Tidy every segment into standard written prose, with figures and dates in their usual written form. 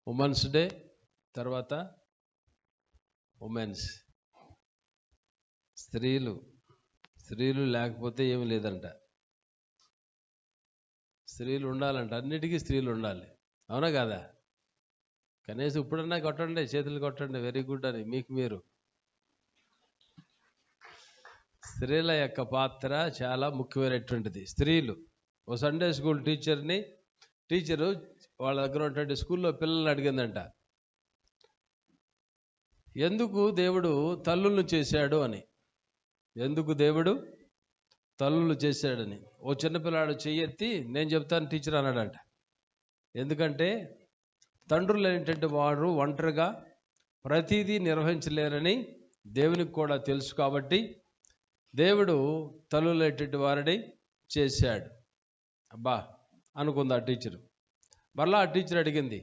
Women's day, తర్వాత women's, స్త్రీలు లేకపోతే ఏమి లేదంట. స్త్రీలు ఉండాలంట, అన్నిటికీ స్త్రీలు ఉండాలి. అవునా కాదా? కనీసం ఇప్పుడన్నా కొట్టండి, చేతులు కొట్టండి, వెరీ గుడ్ అని మీకు మీరు. స్త్రీల యొక్క పాత్ర చాలా ముఖ్యమైనటువంటిది. స్త్రీలు, ఓ సండే స్కూల్ టీచరు వాళ్ళ దగ్గర ఉన్నటువంటి స్కూల్లో పిల్లల్ని అడిగిందంట, ఎందుకు దేవుడు తల్లులను చేశాడు అని. ఎందుకు దేవుడు తల్లులు చేశాడని ఓ చిన్నపిల్లాడు చెయ్యెత్తి నేను చెప్తాను టీచర్ అన్నాడంట. ఎందుకంటే తండ్రులు ఏంటంటే వారు ఒంటరిగా ప్రతిదీ నిర్వహించలేరని దేవునికి కూడా తెలుసు, కాబట్టి దేవుడు తల్లులేటువంటి వారిని చేశాడు. అబ్బా అనుకుంది ఆ టీచరు. మరలా ఆ టీచర్ అడిగింది,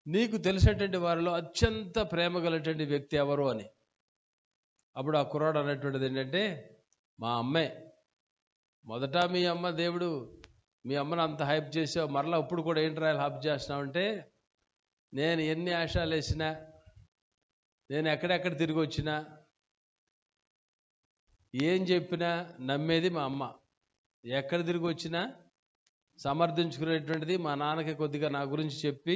నీకు తెలిసినటువంటి వారిలో అత్యంత ప్రేమ కలిగినటువంటి వ్యక్తి ఎవరు అని. అప్పుడు ఆ కుర్రాడు అనేటువంటిది ఏంటంటే, మా అమ్మే. మొదట మీ అమ్మను అంత హైప్ చేసావు, మరలా ఇప్పుడు కూడా ఏంటి రాయాలి హైప్ చేస్తున్నావు అంటే, నేను ఎన్ని ఆశాలు వేసినా, నేను ఎక్కడెక్కడ తిరిగి వచ్చినా, ఏం చెప్పినా నమ్మేది మా అమ్మ. ఎక్కడ తిరిగి వచ్చినా సమర్థించుకునేటువంటిది మా నాన్నకి కొద్దిగా నా గురించి చెప్పి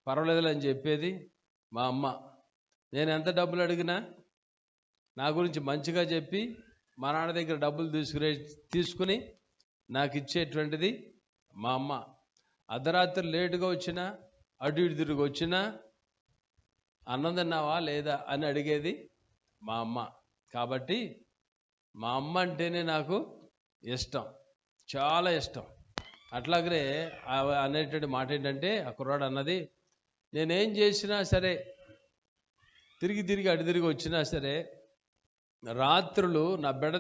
పర్వాలేదులే అని చెప్పేది మా అమ్మ. నేను ఎంత డబ్బులు అడిగినా నా గురించి మంచిగా చెప్పి మా నాన్న దగ్గర డబ్బులు తీసుకుని నాకు ఇచ్చేటువంటిది మా అమ్మ. అర్ధరాత్రి లేటుగా వచ్చినా, అటు ఇటు తిరిగి వచ్చినా, అన్నం తిన్నావా లేదా అని అడిగేది మా అమ్మ. కాబట్టి మా అమ్మ అంటేనే నాకు ఇష్టం, చాలా ఇష్టం. అట్లాగనే అనేటువంటి మాట ఏంటంటే, ఆ కుర్రాడు అన్నది, నేనేం చేసినా సరే, తిరిగి అటు తిరిగి వచ్చినా సరే, రాత్రులు నా బెడ్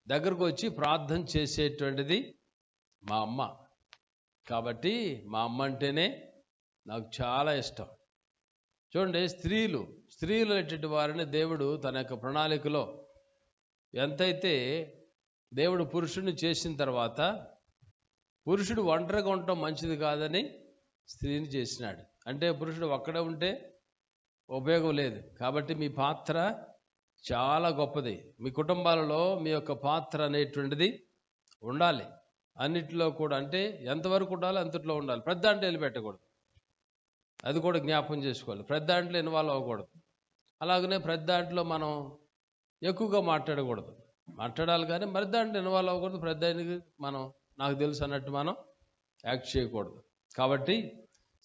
దగ్గరకు వచ్చి ప్రార్థన చేసేటువంటిది మా అమ్మ. కాబట్టి మా అమ్మ అంటేనే నాకు చాలా ఇష్టం. చూడండి, స్త్రీలు అనేటువంటి వారిని దేవుడు తన యొక్క ప్రణాళికలో ఎంతైతే దేవుడు పురుషుడిని చేసిన తర్వాత, పురుషుడు ఒంటరిగా ఉండటం మంచిది కాదని స్త్రీని చేసినాడు. అంటే పురుషుడు ఒక్కడే ఉంటే ఉపయోగం లేదు. కాబట్టి మీ పాత్ర చాలా గొప్పది. మీ కుటుంబాలలో మీ యొక్క పాత్ర అనేటువంటిది ఉండాలి. అన్నిటిలో కూడా, అంటే ఎంతవరకు ఉండాలో అంతట్లో ఉండాలి. పెద్ద అంటే వెళ్ళిపెట్టకూడదు, అది కూడా జ్ఞాపకం చేసుకోవాలి. పెద్ద దాంట్లో ఇన్వాల్వ్ అవ్వకూడదు. అలాగనే పెద్ద దాంట్లో మనం ఎక్కువగా మాట్లాడాలి కానీ మరి దాంట్లో ఇన్వాల్వ్ అవ్వకూడదు. పెద్దానికి మనం నాకు తెలుసు అన్నట్టు మనం యాక్ట్ చేయకూడదు. కాబట్టి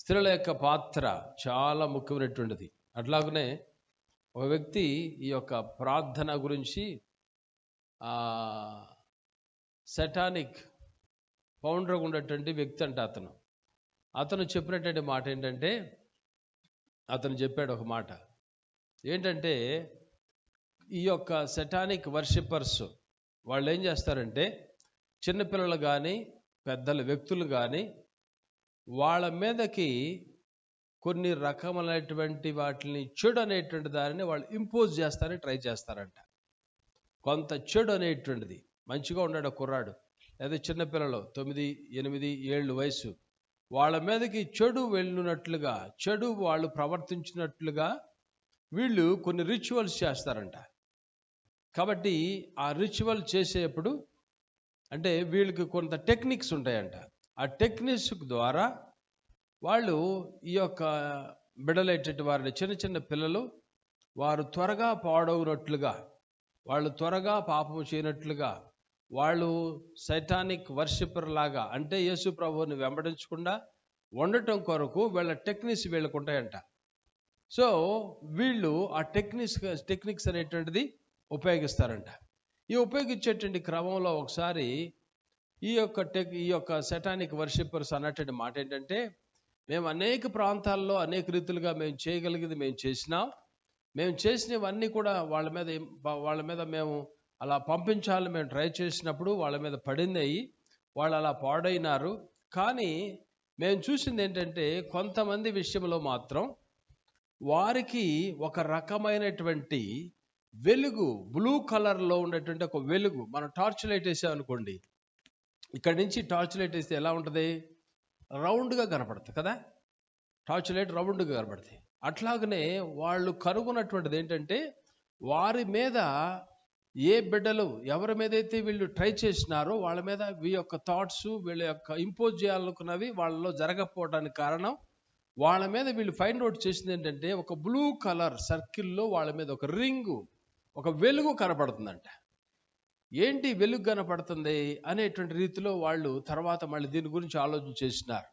స్త్రీల యొక్క పాత్ర చాలా ముఖ్యమైనటువంటిది. అట్లాగనే ఒక వ్యక్తి ఈ యొక్క ప్రార్థన గురించి సెటానిక్ ఫౌండర్గా ఉన్నటువంటి వ్యక్తి అంట. అతను చెప్పినటువంటి మాట ఏంటంటే, అతను చెప్పాడు ఒక మాట ఏంటంటే, ఈ యొక్క సెటానిక్ వర్షిపర్స్ వాళ్ళు ఏం చేస్తారంటే, చిన్నపిల్లలు కానీ పెద్దల వ్యక్తులు కానీ వాళ్ళ మీదకి కొన్ని రకములైనటువంటి వాటిని, చెడు అనేటువంటి దానిని వాళ్ళు ఇంపోజ్ చేస్తారని ట్రై చేస్తారంట. కొంత చెడు అనేటువంటిది, మంచిగా ఉన్నాడు కుర్రాడు లేదా చిన్నపిల్లలు 9-8 ఏళ్ళు వయసు, వాళ్ళ మీదకి చెడు వెళ్ళినట్లుగా, చెడు వాళ్ళు ప్రవర్తించినట్లుగా వీళ్ళు కొన్ని రిచువల్స్ చేస్తారంట. కాబట్టి ఆ రిచువల్ చేసేప్పుడు అంటే వీళ్ళకి కొంత టెక్నిక్స్ ఉంటాయంట. ఆ టెక్నిక్స్ ద్వారా వాళ్ళు ఈ యొక్క బిడలేటటువంటి వారిని, చిన్న పిల్లలు, వారు త్వరగా పాడవునట్లుగా, వాళ్ళు త్వరగా పాపం చేయనట్లుగా, వాళ్ళు సైటానిక్ వర్షిపర్ లాగా, అంటే యేసు ప్రభువుని వెంబడించకుండా ఉండటం కొరకు వీళ్ళ టెక్నిక్స్ వీళ్ళకు ఉంటాయంట. సో వీళ్ళు ఆ టెక్నిక్స్ అనేటువంటిది ఉపయోగిస్తారంట. ఈ ఉపయోగించేటువంటి క్రమంలో ఒకసారి ఈ యొక్క సెటానిక్ వర్షిపర్స్ అన్నటువంటి మాట ఏంటంటే, మేము అనేక ప్రాంతాల్లో అనేక రీతులుగా మేము చేయగలిగేది మేము చేసినాం. మేము చేసినవన్నీ కూడా వాళ్ళ మీద మేము అలా పంపించాలని మేము ట్రై చేసినప్పుడు వాళ్ళ మీద పడింది, వాళ్ళు అలా పాడైనారు. కానీ మేము చూసింది ఏంటంటే, కొంతమంది విషయంలో మాత్రం వారికి ఒక రకమైనటువంటి వెలుగు, బ్లూ కలర్లో ఉండేటువంటి ఒక వెలుగు, మనం టార్చ్ లైట్ వేసామనుకోండి, ఇక్కడి నుంచి టార్చ్ లైట్ వేస్తే ఎలా ఉంటుంది, రౌండ్గా కనపడుతుంది కదా, టార్చ్ లైట్ రౌండ్గా కనపడుతుంది. అట్లాగనే వాళ్ళు కనుగొన్నటువంటిది ఏంటంటే, వారి మీద ఏ బిడ్డలు ఎవరి మీద అయితే వీళ్ళు ట్రై చేసినారో వాళ్ళ మీద వీళ్ళ యొక్క థాట్స్ వీళ్ళ యొక్క ఇంపోజ్ చేయాలనుకున్నవి వాళ్ళలో జరగకపోవడానికి కారణం, వాళ్ళ మీద వీళ్ళు ఫైండ్ అవుట్ చేసింది ఏంటంటే, ఒక బ్లూ కలర్ సర్కిల్లో వాళ్ళ మీద ఒక రింగు, ఒక వెలుగు కనపడుతుందంట. ఏంటి వెలుగు కనపడుతుంది అనేటువంటి రీతిలో వాళ్ళు తర్వాత మళ్ళీ దీని గురించి ఆలోచన చేసినారు.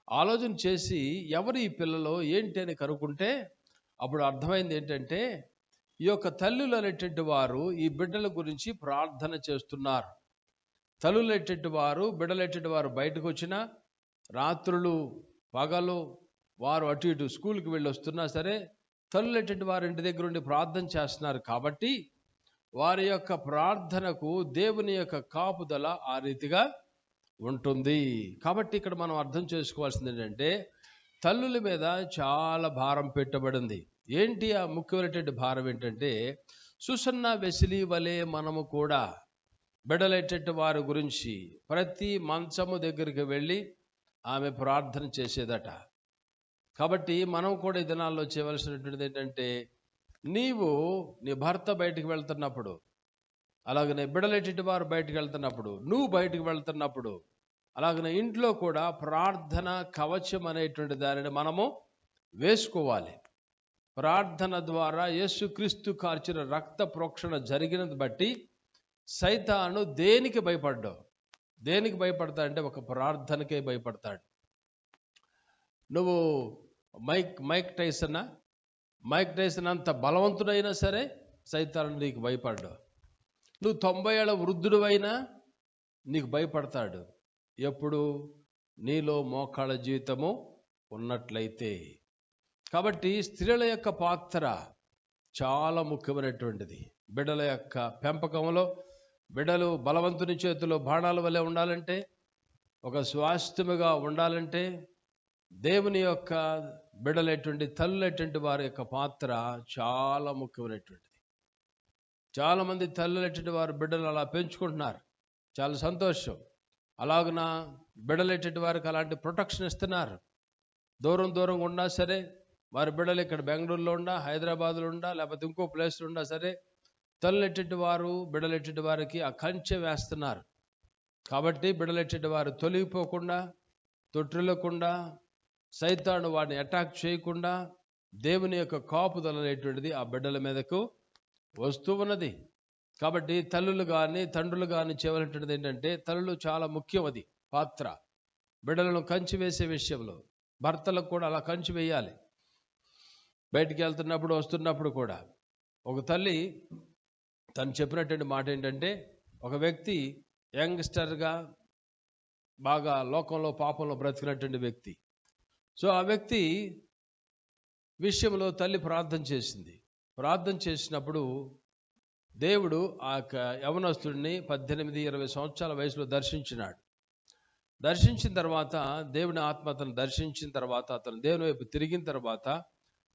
ఆలోచన చేసి ఎవరు ఈ పిల్లలో ఏంటి అని కనుక్కుంటే అప్పుడు అర్థమైంది ఏంటంటే, ఈ యొక్క తల్లులు అనేటువంటి వారు ఈ బిడ్డల గురించి ప్రార్థన చేస్తున్నారు. తల్లులు అనేటువంటి వారు బిడ్డలనేటువంటి వారు బయటకు వచ్చినా, రాత్రులు పగలు వారు అటు ఇటు స్కూల్కి వెళ్ళి వస్తున్నా సరే, తల్లులు అనేటువంటి వారు ఇంటి దగ్గర ఉండి ప్రార్థన చేస్తున్నారు. కాబట్టి వారి యొక్క ప్రార్థనకు దేవుని యొక్క కాపుదల ఆ రీతిగా ఉంటుంది. కాబట్టి ఇక్కడ మనం అర్థం చేసుకోవాల్సింది ఏంటంటే, తల్లుల మీద చాలా భారం పెట్టబడింది. ఏంటి ఆ ముఖ్యమైనటువంటి భారం ఏంటంటే, సుసన్న వెసిలి వలె మనము కూడా బిడ్డలైనటువంటి వారి గురించి ప్రతి మంచము దగ్గరికి వెళ్ళి ఆమె ప్రార్థన చేసేదట. కాబట్టి మనం కూడా ఈ దినాల్లో చేయవలసినటువంటిది ఏంటంటే, నీవు నీ భర్త బయటికి వెళ్తున్నప్పుడు, అలాగనే బిడ్డలైనటువంటి వారు బయటికి వెళ్తున్నప్పుడు, నువ్వు బయటికి వెళ్తున్నప్పుడు, అలాగనే ఇంట్లో కూడా ప్రార్థన కవచం అనేటువంటి దానిని మనము వేసుకోవాలి. ప్రార్థన ద్వారా యేసుక్రీస్తు కార్చిన రక్త ప్రోక్షణ జరిగినది బట్టి సైతాను దేనికి భయపడ్డావు? దేనికి భయపడతాడంటే ఒక ప్రార్థనకే భయపడతాడు. నువ్వు మైక్ టైసన్ అంత బలవంతుడైనా సరే సైతాను నీకు భయపడ్డావు. నువ్వు 90 ఏళ్ల వృద్ధుడు అయినా నీకు భయపడతాడు. ఎప్పుడు? నీలో మోకాళ్ళ జీవితము ఉన్నట్లయితే. కాబట్టి స్త్రీల యొక్క పాత్ర చాలా ముఖ్యమైనటువంటిది. బిడ్డల యొక్క పెంపకంలో బిడ్డలు బలవంతుని చేతిలో బాణాల వలె ఉండాలంటే, ఒక స్వాస్థ్యముగా ఉండాలంటే, దేవుని యొక్క బిడ్డలైనటువంటి తల్లులైనటువంటి వారి యొక్క పాత్ర చాలా ముఖ్యమైనటువంటిది. చాలామంది తల్లులైనటువంటి వారు బిడ్డలు అలా పెంచుకుంటున్నారు, చాలా సంతోషం. అలాగున బిడ్డలైనటువంటి వారికి అలాంటి ప్రొటెక్షన్ ఇస్తున్నారు. దూరంగా ఉన్నా సరే, వారి బిడ్డలు ఇక్కడ బెంగళూరులో ఉండా, హైదరాబాద్లో ఉండా, లేకపోతే ఇంకో ప్లేస్లో ఉన్నా సరే, తల్లులెట్టి వారు బిడ్డలెట్టి వారికి ఆ కంచె వేస్తున్నారు. కాబట్టి బిడ్డలెట్టి వారు తొలగిపోకుండా, తొట్టిల్లకుండా, సైతాను వాడిని అటాక్ చేయకుండా దేవుని యొక్క కాపుదల అనేటువంటిది ఆ బిడ్డల మీదకు వస్తూ ఉన్నది. కాబట్టి తల్లులు కానీ తండ్రులు కానీ చేయవలసినటువంటిది ఏంటంటే, తల్లులు చాలా ముఖ్యం అది పాత్ర. బిడ్డలను కంచి వేసే విషయంలో భర్తలకు కూడా అలా కంచి వేయాలి. బయటికి వెళ్తున్నప్పుడు వస్తున్నప్పుడు కూడా. ఒక తల్లి తను చెప్పినటువంటి మాట ఏంటంటే, ఒక వ్యక్తి యంగ్స్టర్గా బాగా లోకంలో పాపంలో బ్రతికినటువంటి వ్యక్తి. సో ఆ వ్యక్తి విషయంలో తల్లి ప్రార్థన చేసింది. ప్రార్థన చేసినప్పుడు దేవుడు ఆ యొక్క యవనస్తుడిని 18-20 సంవత్సరాల వయసులో దర్శించినాడు. దర్శించిన తర్వాత దేవుని ఆత్మ అతను దర్శించిన తర్వాత అతను దేవుని వైపు తిరిగిన తర్వాత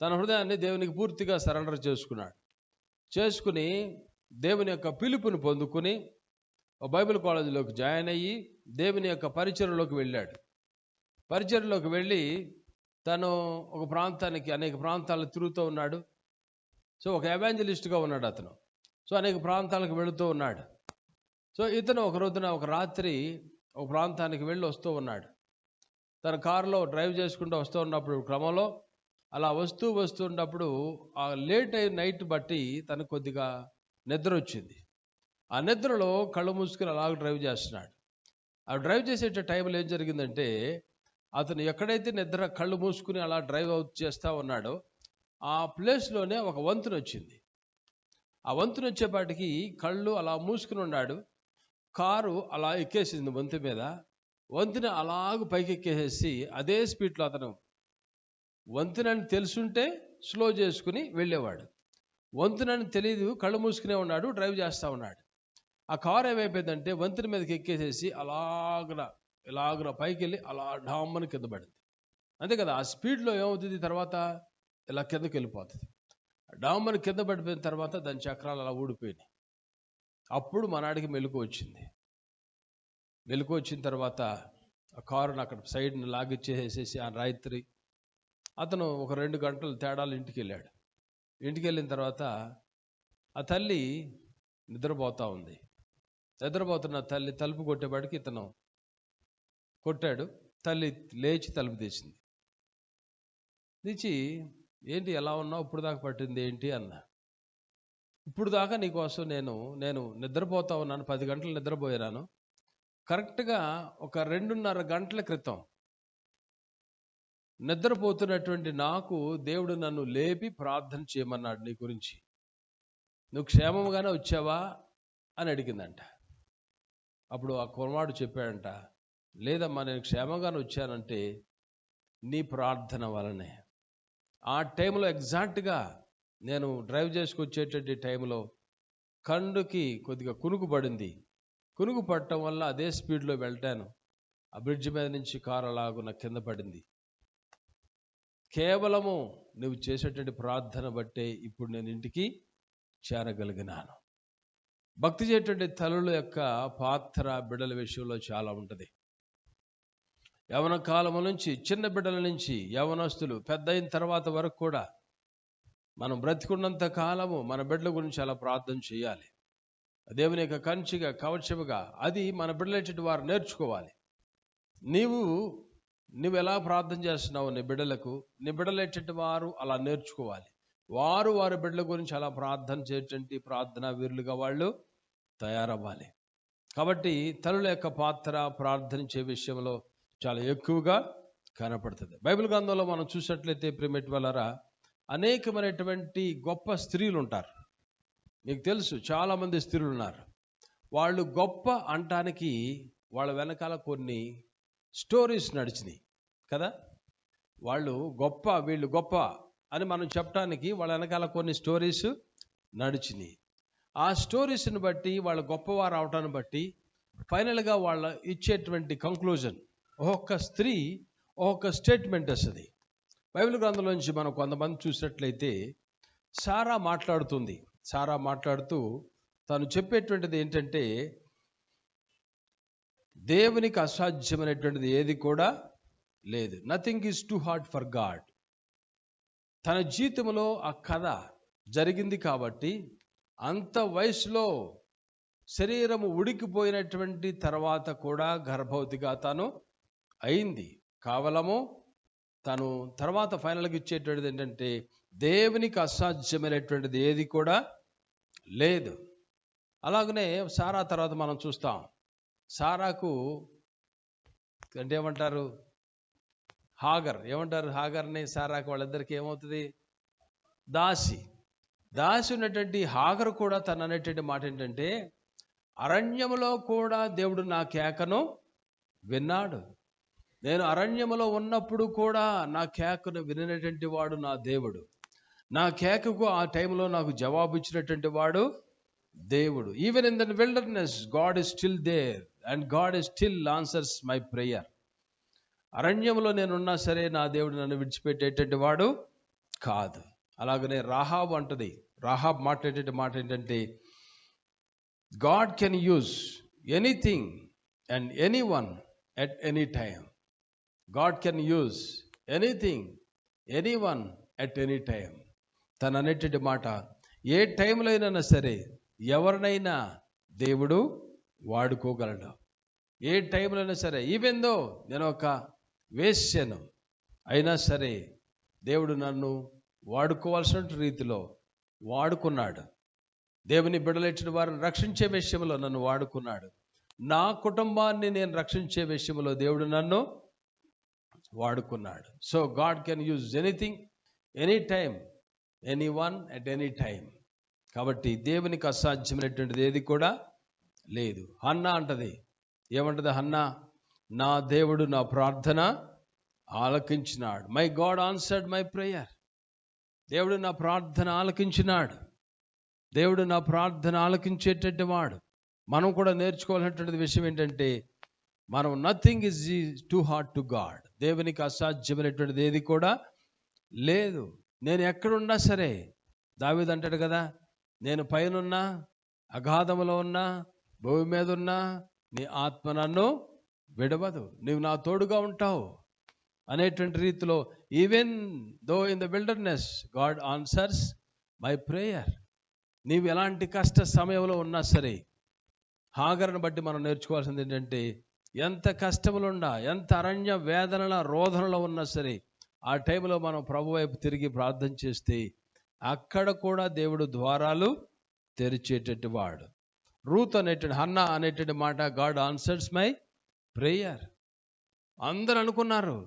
తన హృదయాన్ని దేవునికి పూర్తిగా సరెండర్ చేసుకుని దేవుని యొక్క పిలుపుని పొందుకుని బైబిల్ కాలేజీలోకి జాయిన్ అయ్యి దేవుని యొక్క పరిచర్యలోకి వెళ్ళాడు. పరిచర్యలోకి వెళ్ళి తను ఒక ప్రాంతానికి అనేక ప్రాంతాలు తిరుగుతూ ఉన్నాడు. సో ఒక ఎవాంజలిస్ట్గా ఉన్నాడు అతను. సో అనేక ప్రాంతాలకు వెళుతూ ఉన్నాడు. సో ఇతను ఒక రోజున ఒక రాత్రి ఒక ప్రాంతానికి వెళ్ళి వస్తూ ఉన్నాడు. తన కారులో డ్రైవ్ చేసుకుంటూ వస్తూ ఉన్నప్పుడు క్రమంలో అలా వస్తూ ఉన్నప్పుడు ఆ లేట్ అయిన నైట్ బట్టి తనకు కొద్దిగా నిద్ర వచ్చింది. ఆ నిద్రలో కళ్ళు మూసుకుని అలాగ డ్రైవ్ చేస్తున్నాడు. ఆ డ్రైవ్ చేసే టైంలో ఏం జరిగిందంటే, అతను ఎక్కడైతే నిద్ర కళ్ళు మూసుకుని అలా డ్రైవ్ అవుట్ చేస్తూ ఉన్నాడో ఆ ప్లేస్లోనే ఒక వంతెన వచ్చింది. ఆ వంతెన వచ్చేపాటికి కళ్ళు అలా మూసుకుని ఉన్నాడు. కారు అలా ఎక్కేసింది వంతెన మీద. వంతెన అలాగ పైకి ఎక్కేసేసి అదే స్పీడ్లో అతను వంతెనని తెలుసుంటే స్లో చేసుకుని వెళ్ళేవాడు. వంతెనని తెలియదు, కళ్ళు మూసుకునే ఉన్నాడు, డ్రైవ్ చేస్తూ ఉన్నాడు. ఆ కారు ఏమైపోయిందంటే వంతెన మీదకి ఎక్కేసేసి ఇలాగ పైకి వెళ్ళి అలా డామ్మని కింద పడింది. అంతే కదా, ఆ స్పీడ్లో ఏమవుతుంది, తర్వాత ఇలా కిందకి వెళ్ళిపోతుంది. డామ్మని కింద పడిపోయిన తర్వాత దాని చక్రాలు అలా ఊడిపోయినాయి. అప్పుడు మనాడికి మెలకు వచ్చింది. మెలకు వచ్చిన తర్వాత ఆ కారుని అక్కడ సైడ్ని లాగిచ్చేసేసి ఆ రాత్రి అతను ఒక 2 గంటలు తేడాలు ఇంటికి వెళ్ళాడు. ఇంటికి వెళ్ళిన తర్వాత ఆ తల్లి నిద్రపోతూ ఉంది. నిద్రపోతున్న తల్లి తలుపు కొట్టేపాటికి ఇతను కొట్టాడు. తల్లి లేచి తలుపు తీసింది. తీసి, ఏంటి ఎలా ఉన్నావు, ఇప్పుడు దాకా పట్టింది ఏంటి అన్న. ఇప్పుడు దాకా నీకోసం నేను నిద్రపోతా ఉన్నాను, 10 గంటలు నిద్రపోయాను. కరెక్ట్గా ఒక 2.5 గంటల క్రితం నిద్రపోతున్నటువంటి నాకు దేవుడు నన్ను లేపి ప్రార్థన చేయమన్నాడు నీ గురించి. నువ్వు క్షేమంగానే వచ్చావా అని అడిగిందంట. అప్పుడు ఆ కుమారుడు చెప్పాడంట, లేదమ్మా, నేను క్షేమంగానే వచ్చానంటే నీ ప్రార్థన వలనే. ఆ టైంలో ఎగ్జాక్ట్గా నేను డ్రైవ్ చేసుకొచ్చేటటువంటి టైంలో కండుకి కొద్దిగా కునుకు పడింది. కునుకు పడటం వల్ల అదే స్పీడ్లో వెళ్తాను. ఆ బ్రిడ్జ్ మీద నుంచి కారు అలాగున కింద పడింది. కేవలము నువ్వు చేసేటువంటి ప్రార్థన బట్టే ఇప్పుడు నేను ఇంటికి చేరగలిగినాను. భక్తి చేసేటువంటి తల్లుల యొక్క పాత్ర బిడ్డల విషయంలో చాలా ఉంటుంది. యవన కాలం నుంచి, చిన్న బిడ్డల నుంచి యవనస్తులు పెద్ద అయిన తర్వాత వరకు కూడా మనం బ్రతికున్నంత కాలము మన బిడ్డల గురించి అలా ప్రార్థన చేయాలి. దేవుని యొక్క కంచిగా కవచముగా అది మన బిడ్డలేటి వారు నేర్చుకోవాలి. నువ్వు ఎలా ప్రార్థన చేస్తున్నావు నీ బిడ్డలకు, నీ బిడ్డలేటి వారు అలా నేర్చుకోవాలి. వారి బిడ్డల గురించి అలా ప్రార్థన చేసేటువంటి ప్రార్థనా వీరులుగా వాళ్ళు తయారవ్వాలి. కాబట్టి తల్లుల యొక్క పాత్ర ప్రార్థించే విషయంలో చాలా ఎక్కువగా కనపడుతుంది. బైబిల్ గ్రంథంలో మనం చూసినట్లయితే ప్రియమైన వాళ్ళారా, అనేకమైనటువంటి గొప్ప స్త్రీలు ఉంటారు. మీకు తెలుసు, చాలామంది స్త్రీలు ఉన్నారు. వాళ్ళు గొప్ప అంటానికి వాళ్ళ వెనకాల కొన్ని స్టోరీస్ నడిచినాయి కదా. వీళ్ళు గొప్ప అని మనం చెప్పడానికి వాళ్ళ వెనకాల కొన్ని స్టోరీస్ నడిచినాయి. ఆ స్టోరీస్ని బట్టి వాళ్ళ గొప్పవారు అవటాన్ని బట్టి ఫైనల్గా వాళ్ళ ఇచ్చేటువంటి కంక్లూజన్ ఒక్కొక్క స్త్రీ ఒక్కొక్క స్టేట్మెంట్ వస్తుంది. బైబిల్ గ్రంథంలోంచి మనం కొంతమంది చూసినట్లయితే సారా మాట్లాడుతుంది. సారా మాట్లాడుతూ తను చెప్పేటువంటిది ఏంటంటే, దేవునికి అసాధ్యమైనటువంటిది ఏది కూడా లేదు. Nothing is too hard for God. తన జీవితంలో ఆ కథ జరిగింది కాబట్టి అంత వయసులో శరీరము ఉడికిపోయినటువంటి తర్వాత కూడా గర్భవతిగా తను అయింది. కేవలము తను తర్వాత ఫైనల్గా ఇచ్చేటువంటిది ఏంటంటే, దేవునికి అసాధ్యమైనటువంటిది ఏది కూడా లేదు. అలాగనే సారా తర్వాత మనం చూస్తాం. సారాకు అంటే ఏమంటారు, హాగర్ని సారాకు వాళ్ళిద్దరికి ఏమవుతుంది, దాసి ఉన్నటువంటి హాగర్ కూడా తను అనేటువంటి మాట ఏంటంటే, అరణ్యములో కూడా దేవుడు నా కేకను విన్నాడు. నేను అరణ్యములో ఉన్నప్పుడు కూడా నా కేకను వినినటువంటి వాడు నా దేవుడు. నా కేకకు ఆ టైంలో నాకు జవాబు ఇచ్చినటువంటి వాడు దేవుడు. Even in the wilderness God is still there and God is still answers my prayer. అరణ్యంలో నేనున్నా సరే నా దేవుడు నన్ను విడిచిపెట్టేటువంటి వాడు కాదు. అలాగనే రాహాబ్ అంటది. రాహాబ్ మాట్లాడేట మాట ఏంటంటే, God can use anything and anyone at any time. God can use anything anyone at any time. తను అనేటువంటి మాట, ఏ టైంలో అయినా సరే ఎవరినైనా దేవుడు వాడుకోగలడు. ఏ టైంలో అయినా సరే, ఈవెన్ దో నేను ఒక వేశ్యను అయినా సరే దేవుడు నన్ను వాడుకోవాల్సిన రీతిలో వాడుకున్నాడు. దేవుని బిడ్డలెట్టిన వారిని రక్షించే విషయంలో నన్ను వాడుకున్నాడు. నా కుటుంబాన్ని నేను రక్షించే విషయంలో దేవుడు నన్ను వాడుకున్నాడు. So God can use anything, any time, any one at any time. కాబట్టి దేవునికి అసాధ్యమైనటువంటిది ఏది కూడా లేదు. హన్నా అంటది, ఏమంటది హన్నా, నా దేవుడు నా ప్రార్థన ఆలకించినాడు. My God answered my prayer. దేవుడు నా ప్రార్థన ఆలకించినాడు. దేవుడు నా ప్రార్థన ఆలకించేటటువంటి వాడు. మనం కూడా నేర్చుకోవాల్సినటువంటి విషయం ఏంటంటే, మనం nothing is too hard to God. దేవునికి అసాధ్యమైనటువంటిది ఏది కూడా లేదు. నేను ఎక్కడున్నా సరే, దావీదు అంటాడు కదా, నేను పైనున్నా, అగాధములో ఉన్నా, భూమి మీద ఉన్నా, నీ ఆత్మ నన్ను విడవదు, నీవు నా తోడుగా ఉంటావు అనేటువంటి రీతిలో, even though in the wilderness God answers my prayer. నీవు ఎలాంటి కష్ట సమయంలో ఉన్నా సరే, హాగరును బట్టి మనం నేర్చుకోవాల్సింది ఏంటంటే, ఎంత కష్టములున్నా, ఎంత అరణ్య వేదనల రోధనలో ఉన్నా సరే, ఆ టైంలో మనం ప్రభు వైపు తిరిగి ప్రార్థన చేస్తే అక్కడ కూడా దేవుడు ద్వారాలు తెరిచేటట్టు వాడు. రూత్ అనేటువంటి, హన్నా అనేటువంటి మాట, గాడ్ ఆన్సర్స్ మై ప్రేయర్. అందరూ అనుకున్నారు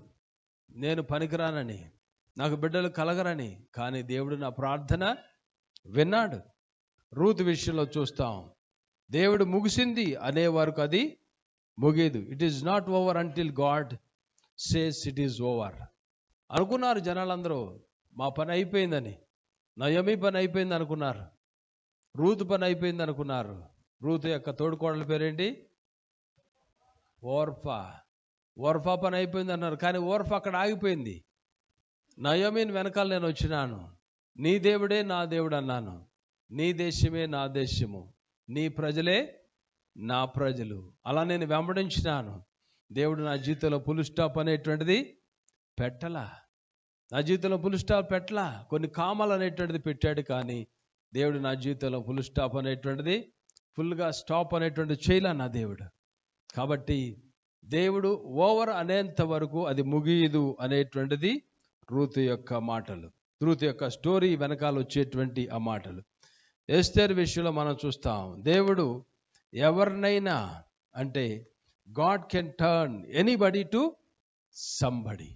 నేను పనికిరానని, నాకు బిడ్డలు కలగరని, కానీ దేవుడు నా ప్రార్థన విన్నాడు. రూత్ విషయంలో చూస్తాం, దేవుడు ముగిసింది అనే వరకు అది ముగియదు. It is not over until God says it is over. అనుకున్నారు జనాలందరూ మా పని అయిపోయిందని, నయోమి పని అయిపోయింది అనుకున్నారు, రూత్ పని అయిపోయింది అనుకున్నారు. రూత్ యొక్క తోడుకోడల పేరేంటి? ఓర్ఫా. ఓర్ఫా పని అయిపోయింది అన్నారు, కానీ ఓర్ఫా అక్కడ ఆగిపోయింది. నయోమిని వెనకాల నేను వచ్చినాను, నీ దేవుడే నా దేవుడు అన్నాను, నీ దేశమే నా దేశము, నీ ప్రజలే నా ప్రజలు, అలా నేను వెంబడించినాను. దేవుడు నా జీవితంలో ఫుల్ స్టాప్ అనేటువంటిది పెట్టలా, నా జీవితంలో ఫుల్ స్టాప్ పెట్టలా. కొన్ని కామాలు అనేటువంటిది పెట్టాడు, కానీ దేవుడు నా జీవితంలో ఫుల్ స్టాప్ అనేటువంటిది, ఫుల్గా స్టాప్ అనేటువంటిది చేయలే నా దేవుడు. కాబట్టి దేవుడు ఓవర్ అనేంత వరకు అది ముగియదు అనేటువంటిది రూతు యొక్క మాటలు, రూతు యొక్క స్టోరీ వెనకాల వచ్చేటువంటి ఆ మాటలు. ఎస్తేర్ విషయంలో మనం చూస్తాం, దేవుడు ఎవరినైనా, అంటే God can turn anybody to somebody.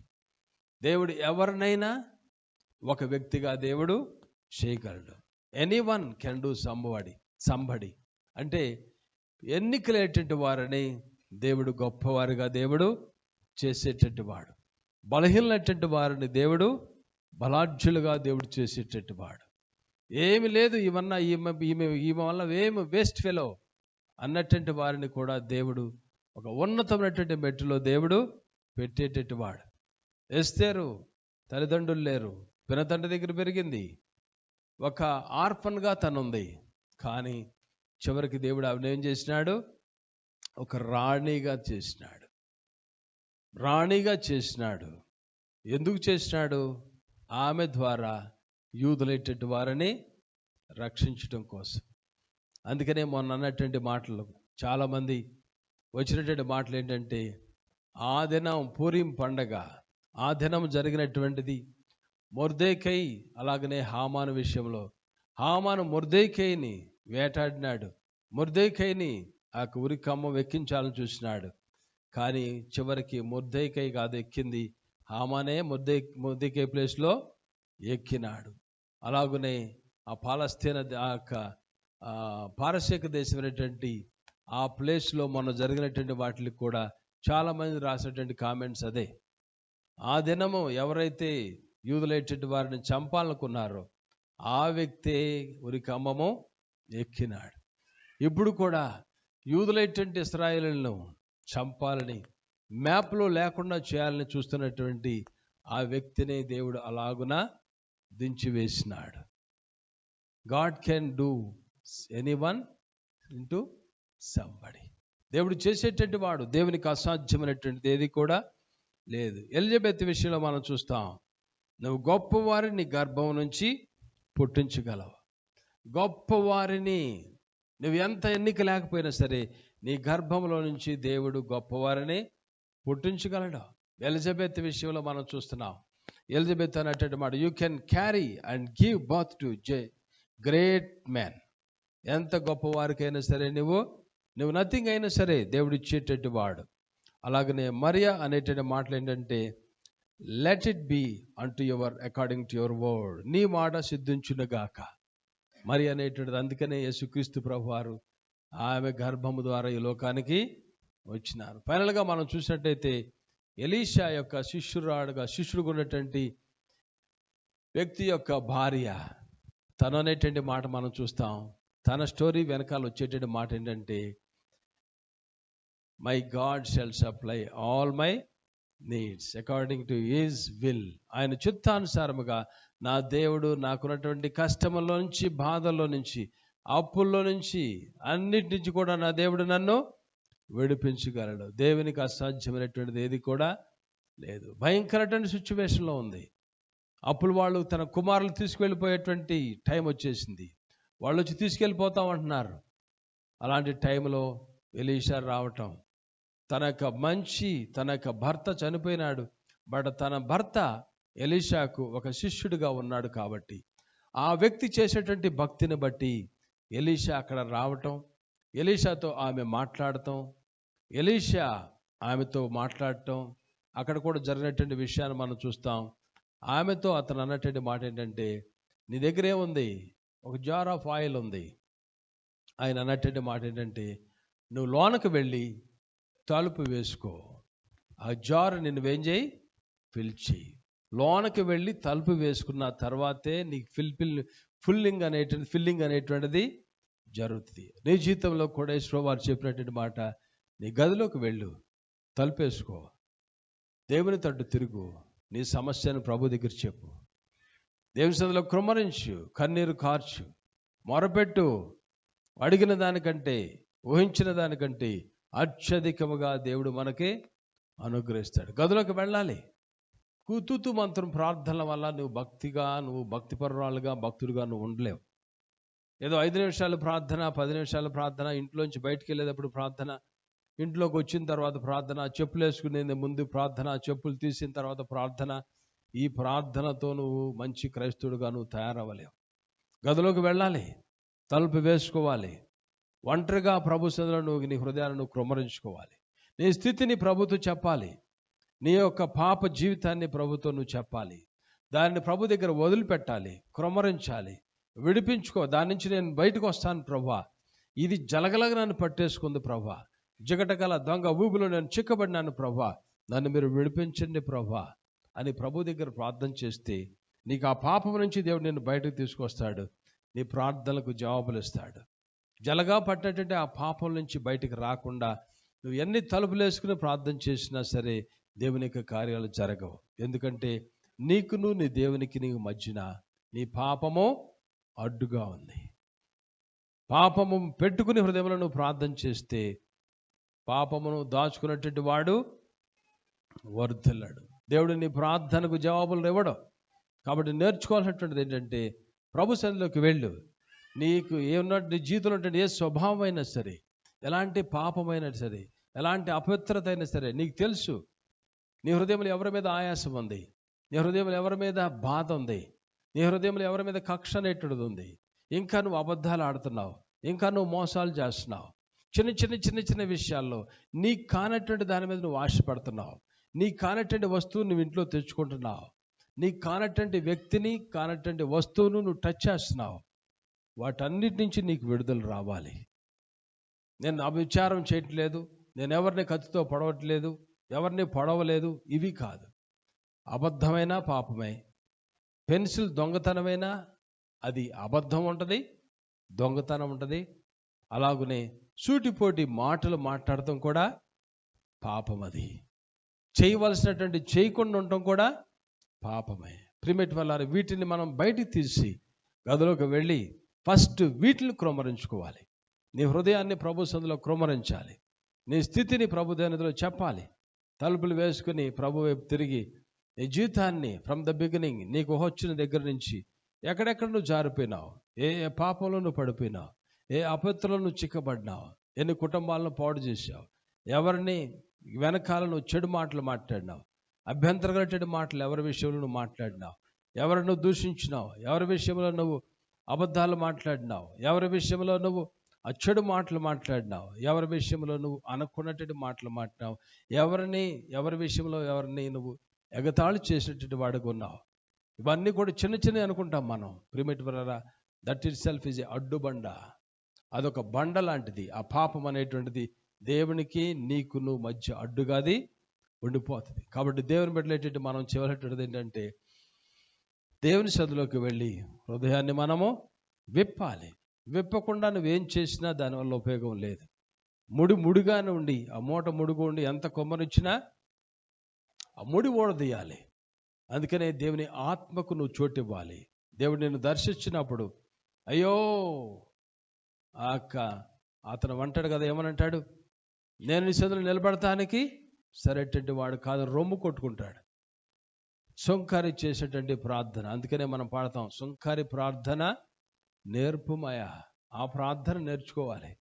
దేవుడు ఎవరినైనా ఒక వ్యక్తిగా దేవుడు చేయగలడు. ఎనీవన్ కెన్ డూ సంబడి అంటే ఎన్నికలేటువంటి వారిని దేవుడు గొప్పవారిగా దేవుడు చేసేటట్టు వాడు, బలహీనటువంటి వారిని దేవుడు బలాఢ్యులుగా దేవుడు చేసేటట్టు వాడు. ఏమి లేదు, ఇవన్నా ఈమె వల్ల ఏమి వేస్ట్ ఫెలో అన్నటువంటి వారిని కూడా దేవుడు ఒక ఉన్నతమైనటువంటి మెట్టులో దేవుడు పెట్టేటట్టు వాడు. ఎస్తేరు తల్లిదండ్రులు లేరు, పినతండ్రి దగ్గర పెరిగింది, ఒక ఆర్ఫన్గా తనుంది, కానీ చివరికి దేవుడు ఆమెను ఏం చేసినాడు? ఒక రాణిగా చేసినాడు. ఎందుకు చేసినాడు? ఆమె ద్వారా యూదులైనటువంటి వారిని రక్షించడం కోసం. అందుకనే మొన్న అన్నటువంటి మాటలు, చాలామంది వచ్చినటువంటి మాటలు ఏంటంటే, ఆ దినం పూరీం పండగ, ఆ దినం జరిగినటువంటిది మొర్దెకై, అలాగనే హామాను విషయంలో, హామాను మొర్దెకైని వేటాడినాడు, మొర్దెకైని ఆ ఉరికమ్మ ఎక్కించాలని చూసినాడు, కానీ చివరికి మొర్దెకై కాదు ఎక్కింది, హామానే మొర్దెకై ప్లేస్లో ఎక్కినాడు. అలాగనే ఆ పాలస్తీనా పారసీక దేశమైనటువంటి ఆ ప్లేస్లో మొన్న జరిగినటువంటి వాటికి కూడా చాలామంది రాసినటువంటి కామెంట్స్ అదే. ఆ దినము ఎవరైతే యూదులైనటువంటి వారిని చంపాలనుకున్నారో ఆ వ్యక్తే ఉరికమ్మము ఎక్కినాడు. ఇప్పుడు కూడా యూదులైనటువంటి ఇశ్రాయేలులను చంపాలని, మ్యాప్లో లేకుండా చేయాలని చూస్తున్నటువంటి ఆ వ్యక్తిని దేవుడు అలాగున దించివేసినాడు. God can do anyone into somebody. దేవుడు చేసేటటువంటి వాడు, దేవునికి అసాధ్యమైనటువంటిది ఏది కూడా లేదు. ఎలిజబెత్ విషయంలో మనం చూస్తాం, నువ్వు గొప్పవారిని గర్భం నుంచి పుట్టించగలవు. గొప్పవారిని నువ్వు ఎంత ఎన్నిక లేకపోయినా సరే నీ గర్భంలో నుంచి దేవుడు గొప్పవారిని పుట్టించగలడు. ఎలిజబెత్ విషయంలో మనం చూస్తున్నాం, ఎలిజబెత్ అనేటువంటి మాట, you can carry and give birth to great man. ఎంత గొప్పవారికైనా సరే నువ్వు నథింగ్ అయినా సరే దేవుడు ఇచ్చేటట్టు వాడు. అలాగనే మరియా అనేటువంటి మాటలు ఏంటంటే, let it be unto your according to your word, నీ మాట సిద్ధించునుగాక. మరి అనేటువంటిది, అందుకనే యేసుక్రీస్తు ప్రభువారు ఆమె గర్భము ద్వారా ఈ లోకానికి వచ్చినారు. ఫైనల్గా మనం చూసినట్టయితే ఎలీషా యొక్క శిష్యుడుగా ఉన్నటువంటి వ్యక్తి యొక్క భార్య తను అనేటువంటి మాట మనం చూస్తాం. తన స్టోరీ వెనకాల వచ్చేటువంటి మాట ఏంటంటే, my God shall supply all my needs according to his will. ఆయన చిత్తానుసారముగా నా దేవుడు నాకున్నటువంటి కష్టములో నుంచి, బాధల్లో నుంచి, అప్పుల్లో నుంచి, అన్నిటి నుంచి కూడా నా దేవుడు నన్ను విడిపించగలడు. దేవునికి అసాధ్యమైనటువంటిది ఏది కూడా లేదు. భయంకరమైన సిచ్యువేషన్లో ఉంది. అప్పుడు వాళ్ళు తన కుమారులు తీసుకువెళ్ళిపోయేటువంటి టైం వచ్చేసింది. వాళ్ళు వచ్చి తీసుకెళ్ళిపోతామంటున్నారు. అలాంటి టైంలో ఎలీషా రావటం, తన యొక్క భర్త చనిపోయినాడు, బట్ తన భర్త ఎలీషాకు ఒక శిష్యుడిగా ఉన్నాడు కాబట్టి ఆ వ్యక్తి చేసేటువంటి భక్తిని బట్టి ఎలీషా అక్కడ రావటం, ఎలీషాతో ఆమె మాట్లాడటం, ఎలీషా ఆమెతో మాట్లాడటం, అక్కడ కూడా జరిగినటువంటి విషయాన్ని మనం చూస్తాం. ఆమెతో అతను అన్నటువంటి మాట ఏంటంటే, నీ దగ్గర ఏముంది? ఒక జార్ ఆఫ్ ఆయిల్ ఉంది. ఆయన అన్నటువంటి మాట ఏంటంటే, నువ్వు లోనకు వెళ్ళి తలుపు వేసుకో, ఆ జారు నువ్వేం చేయి, పిలిచి లోనకి వెళ్ళి తలుపు వేసుకున్న తర్వాతే నీకు ఫిల్లింగ్ అనేటువంటిది జరుగుతుంది. నీ జీవితంలో కూడా యేసువారు చెప్పినటువంటి మాట, నీ గదిలోకి వెళ్ళు, తలుపు వేసుకో, దేవుని తట్టు తిరుగు, నీ సమస్యను ప్రభు దగ్గర చెప్పు, దేవుని సన్నిధిలో కృమ్మరించు, కన్నీరు కార్చు, మొరపెట్టు. అడిగిన దానికంటే, ఊహించిన దానికంటే అత్యధికముగా దేవుడు మనకి అనుగ్రహిస్తాడు. గదిలోకి వెళ్ళాలి. కూతుతూ మంత్రం ప్రార్థనల వల్ల నువ్వు భక్తిపరురాలుగా, భక్తుడిగా నువ్వు ఉండలేవు. ఏదో 5 నిమిషాలు ప్రార్థన, 10 నిమిషాలు ప్రార్థన, ఇంట్లోంచి బయటికి వెళ్ళేటప్పుడు ప్రార్థన, ఇంట్లోకి వచ్చిన తర్వాత ప్రార్థన, చెప్పులు వేసుకునే ముందు ప్రార్థన, చెప్పులు తీసిన తర్వాత ప్రార్థన. ఈ ప్రార్థనతో నువ్వు మంచి క్రైస్తవుడిగా నువ్వు తయారవ్వలేవు. గదిలోకి వెళ్ళాలి, తలుపు వేసుకోవాలి, ఒంటరిగా ప్రభు సన్నిధిలో నువ్వు నీ హృదయాన్ని నువ్వు కృమ్మరించుకోవాలి, నీ స్థితిని ప్రభుతో చెప్పాలి, నీ యొక్క పాప జీవితాన్ని ప్రభుతో నువ్వు చెప్పాలి, దాన్ని ప్రభు దగ్గర వదిలిపెట్టాలి, కృమ్మరించాలి, విడిపించుకో. దాని నుంచి నేను బయటకు వస్తాను ప్రభువా, ఇది జలగలగ నన్ను పట్టేసుకుంది ప్రభువా, జిగటగల దొంగ ఊబిలో నేను చిక్కబడినాను ప్రభువా, నన్ను మీరు విడిపించండి ప్రభువా అని ప్రభు దగ్గర ప్రార్థన చేస్తే నీకు ఆ పాపం నుంచి దేవుడు నిన్ను బయటకు తీసుకొస్తాడు, నీ ప్రార్థనలకు జవాబులు ఇస్తాడు. జలగా పట్టినటువంటి ఆ పాపం నుంచి బయటకు రాకుండా నువ్వు ఎన్ని తలుపులు వేసుకుని ప్రార్థన చేసినా సరే దేవుని యొక్క కార్యాలు జరగవు. ఎందుకంటే నీకును నీ దేవునికి నీకు మధ్యన నీ పాపము అడ్డుగా ఉంది. పాపము పెట్టుకుని హృదయంలో నువ్వు ప్రార్థన చేస్తే పాపమును దాచుకున్నటువంటి వాడు వర్ధిల్లాడు. దేవుడు నీ ప్రార్థనకు జవాబులు ఇవ్వడం. కాబట్టి నేర్చుకోవాల్సినటువంటిది ఏంటంటే, ప్రభు సన్నిధిలోకి వెళ్ళు. నీకు ఏమన్నట్టు నీ జీవితంలో ఉంటే ఏ స్వభావం అయినా సరే, ఎలాంటి పాపమైనా సరే, ఎలాంటి అపవిత్రత అయినా సరే నీకు తెలుసు. నీ హృదయంలో ఎవరి మీద ఆయాసం ఉంది, నీ హృదయంలో ఎవరి మీద బాధ ఉంది, నీ హృదయంలో ఎవరి మీద కక్ష అనేటువంటిది ఉంది. ఇంకా నువ్వు అబద్ధాలు ఆడుతున్నావు, ఇంకా నువ్వు మోసాలు చేస్తున్నావు, చిన్న విషయాల్లో నీకు కానటువంటి దాని మీద నువ్వు ఆశపడుతున్నావు, నీకు కానటువంటి వస్తువుని నువ్వు ఇంట్లో తెచ్చుకుంటున్నావు, నీకు కానటువంటి వ్యక్తిని, కానటువంటి వస్తువును నువ్వు టచ్ చేస్తున్నావు. వాటన్నిటి నుంచి నీకు విడుదల రావాలి. నేను అభిచారం చేయట్లేదు, నేను ఎవరిని కత్తితో పొడవట్లేదు, ఎవరిని పొడవలేదు, ఇవి కాదు. అబద్ధమైన పాపమే. పెన్సిల్ దొంగతనమైనా అది అబద్ధం ఉంటుంది, దొంగతనం ఉంటుంది. అలాగనే సూటిపోటి మాటలు మాట్లాడటం కూడా పాపం. అది చేయవలసినటువంటి చేయకుండా ఉండటం కూడా పాపమే. ప్రిమిట్ వల్ల వీటిని మనం బయటికి తీసి గదిలోకి వెళ్ళి ఫస్ట్ వీటిని క్రమరించుకోవాలి. నీ హృదయాన్ని ప్రభు సన్నిధిలో క్రమరించాలి, నీ స్థితిని ప్రభు సన్నిధిలో చెప్పాలి. తలుపులు వేసుకుని ప్రభు వైపు తిరిగి నీ జీవితాన్ని ఫ్రమ్ ద బిగినింగ్, నీకు వచ్చిన దగ్గర నుంచి ఎక్కడెక్కడ నువ్వు జారిపోయినావు, ఏ పాపంలో నువ్వు పడిపోయినావు, ఏ అపవిత్రలో నువ్వు చిక్కబడినావు, ఎన్ని కుటుంబాలను పాడు చేశావు, ఎవరిని వెనకాల నువ్వు చెడు మాటలు మాట్లాడినావు, అభ్యంతరగలటువంటి మాటలు ఎవరి విషయంలో నువ్వు మాట్లాడినావు, ఎవరు నువ్వు దూషించినావు, ఎవరి విషయంలో నువ్వు అబద్ధాలు మాట్లాడినావు, ఎవరి విషయంలో నువ్వు ఆ చెడు మాటలు మాట్లాడినావు, ఎవరి విషయంలో నువ్వు అనుకున్నటువంటి మాటలు మాట్లాడినావు, ఎవరి విషయంలో ఎవరిని నువ్వు ఎగతాళి చేసేటువంటి వాడుగా ఉన్నావు. ఇవన్నీ కూడా చిన్న అనుకుంటాం మనం. ప్రిమిట్ బ్రదరా, దట్ ఇట్ సెల్ఫ్ ఈజ్ అడ్డుబండ. అదొక బండ లాంటిది. ఆ పాపం అనేటువంటిది దేవునికి నీకును మధ్య అడ్డుగాది ఉండిపోతుంది. కాబట్టి దేవుని బిడ్డలేటువంటి మనం చేయవలసినటువంటిది ఏంటంటే, దేవుని సన్నిధిలోకి వెళ్ళి హృదయాన్ని మనము విప్పాలి. విప్పకుండా నువ్వేం చేసినా దానివల్ల ఉపయోగం లేదు. ముడిగానే ఉండి, ఆ మూట ముడుగు ఉండి ఎంత కొమ్మనిచ్చినా ఆ ముడి ఓడదీయాలి. అందుకనే దేవుని ఆత్మకు నువ్వు చోటు ఇవ్వాలి. దేవుడు నిన్ను దర్శించినప్పుడు అయ్యో అతను అంటాడు కదా, ఏమనంటాడు? నేను నీ సన్నిధిలో నిలబడటానికి సరైనటువంటి వాడు కాదు, రొమ్ము కొట్టుకుంటాడు. సుంకరి చేసేటువంటి ప్రార్థన, అందుకనే మనం పాడతాం, సుంకరి ప్రార్థన నేర్పుమయా. ఆ ప్రార్థన నేర్చుకోవాలి.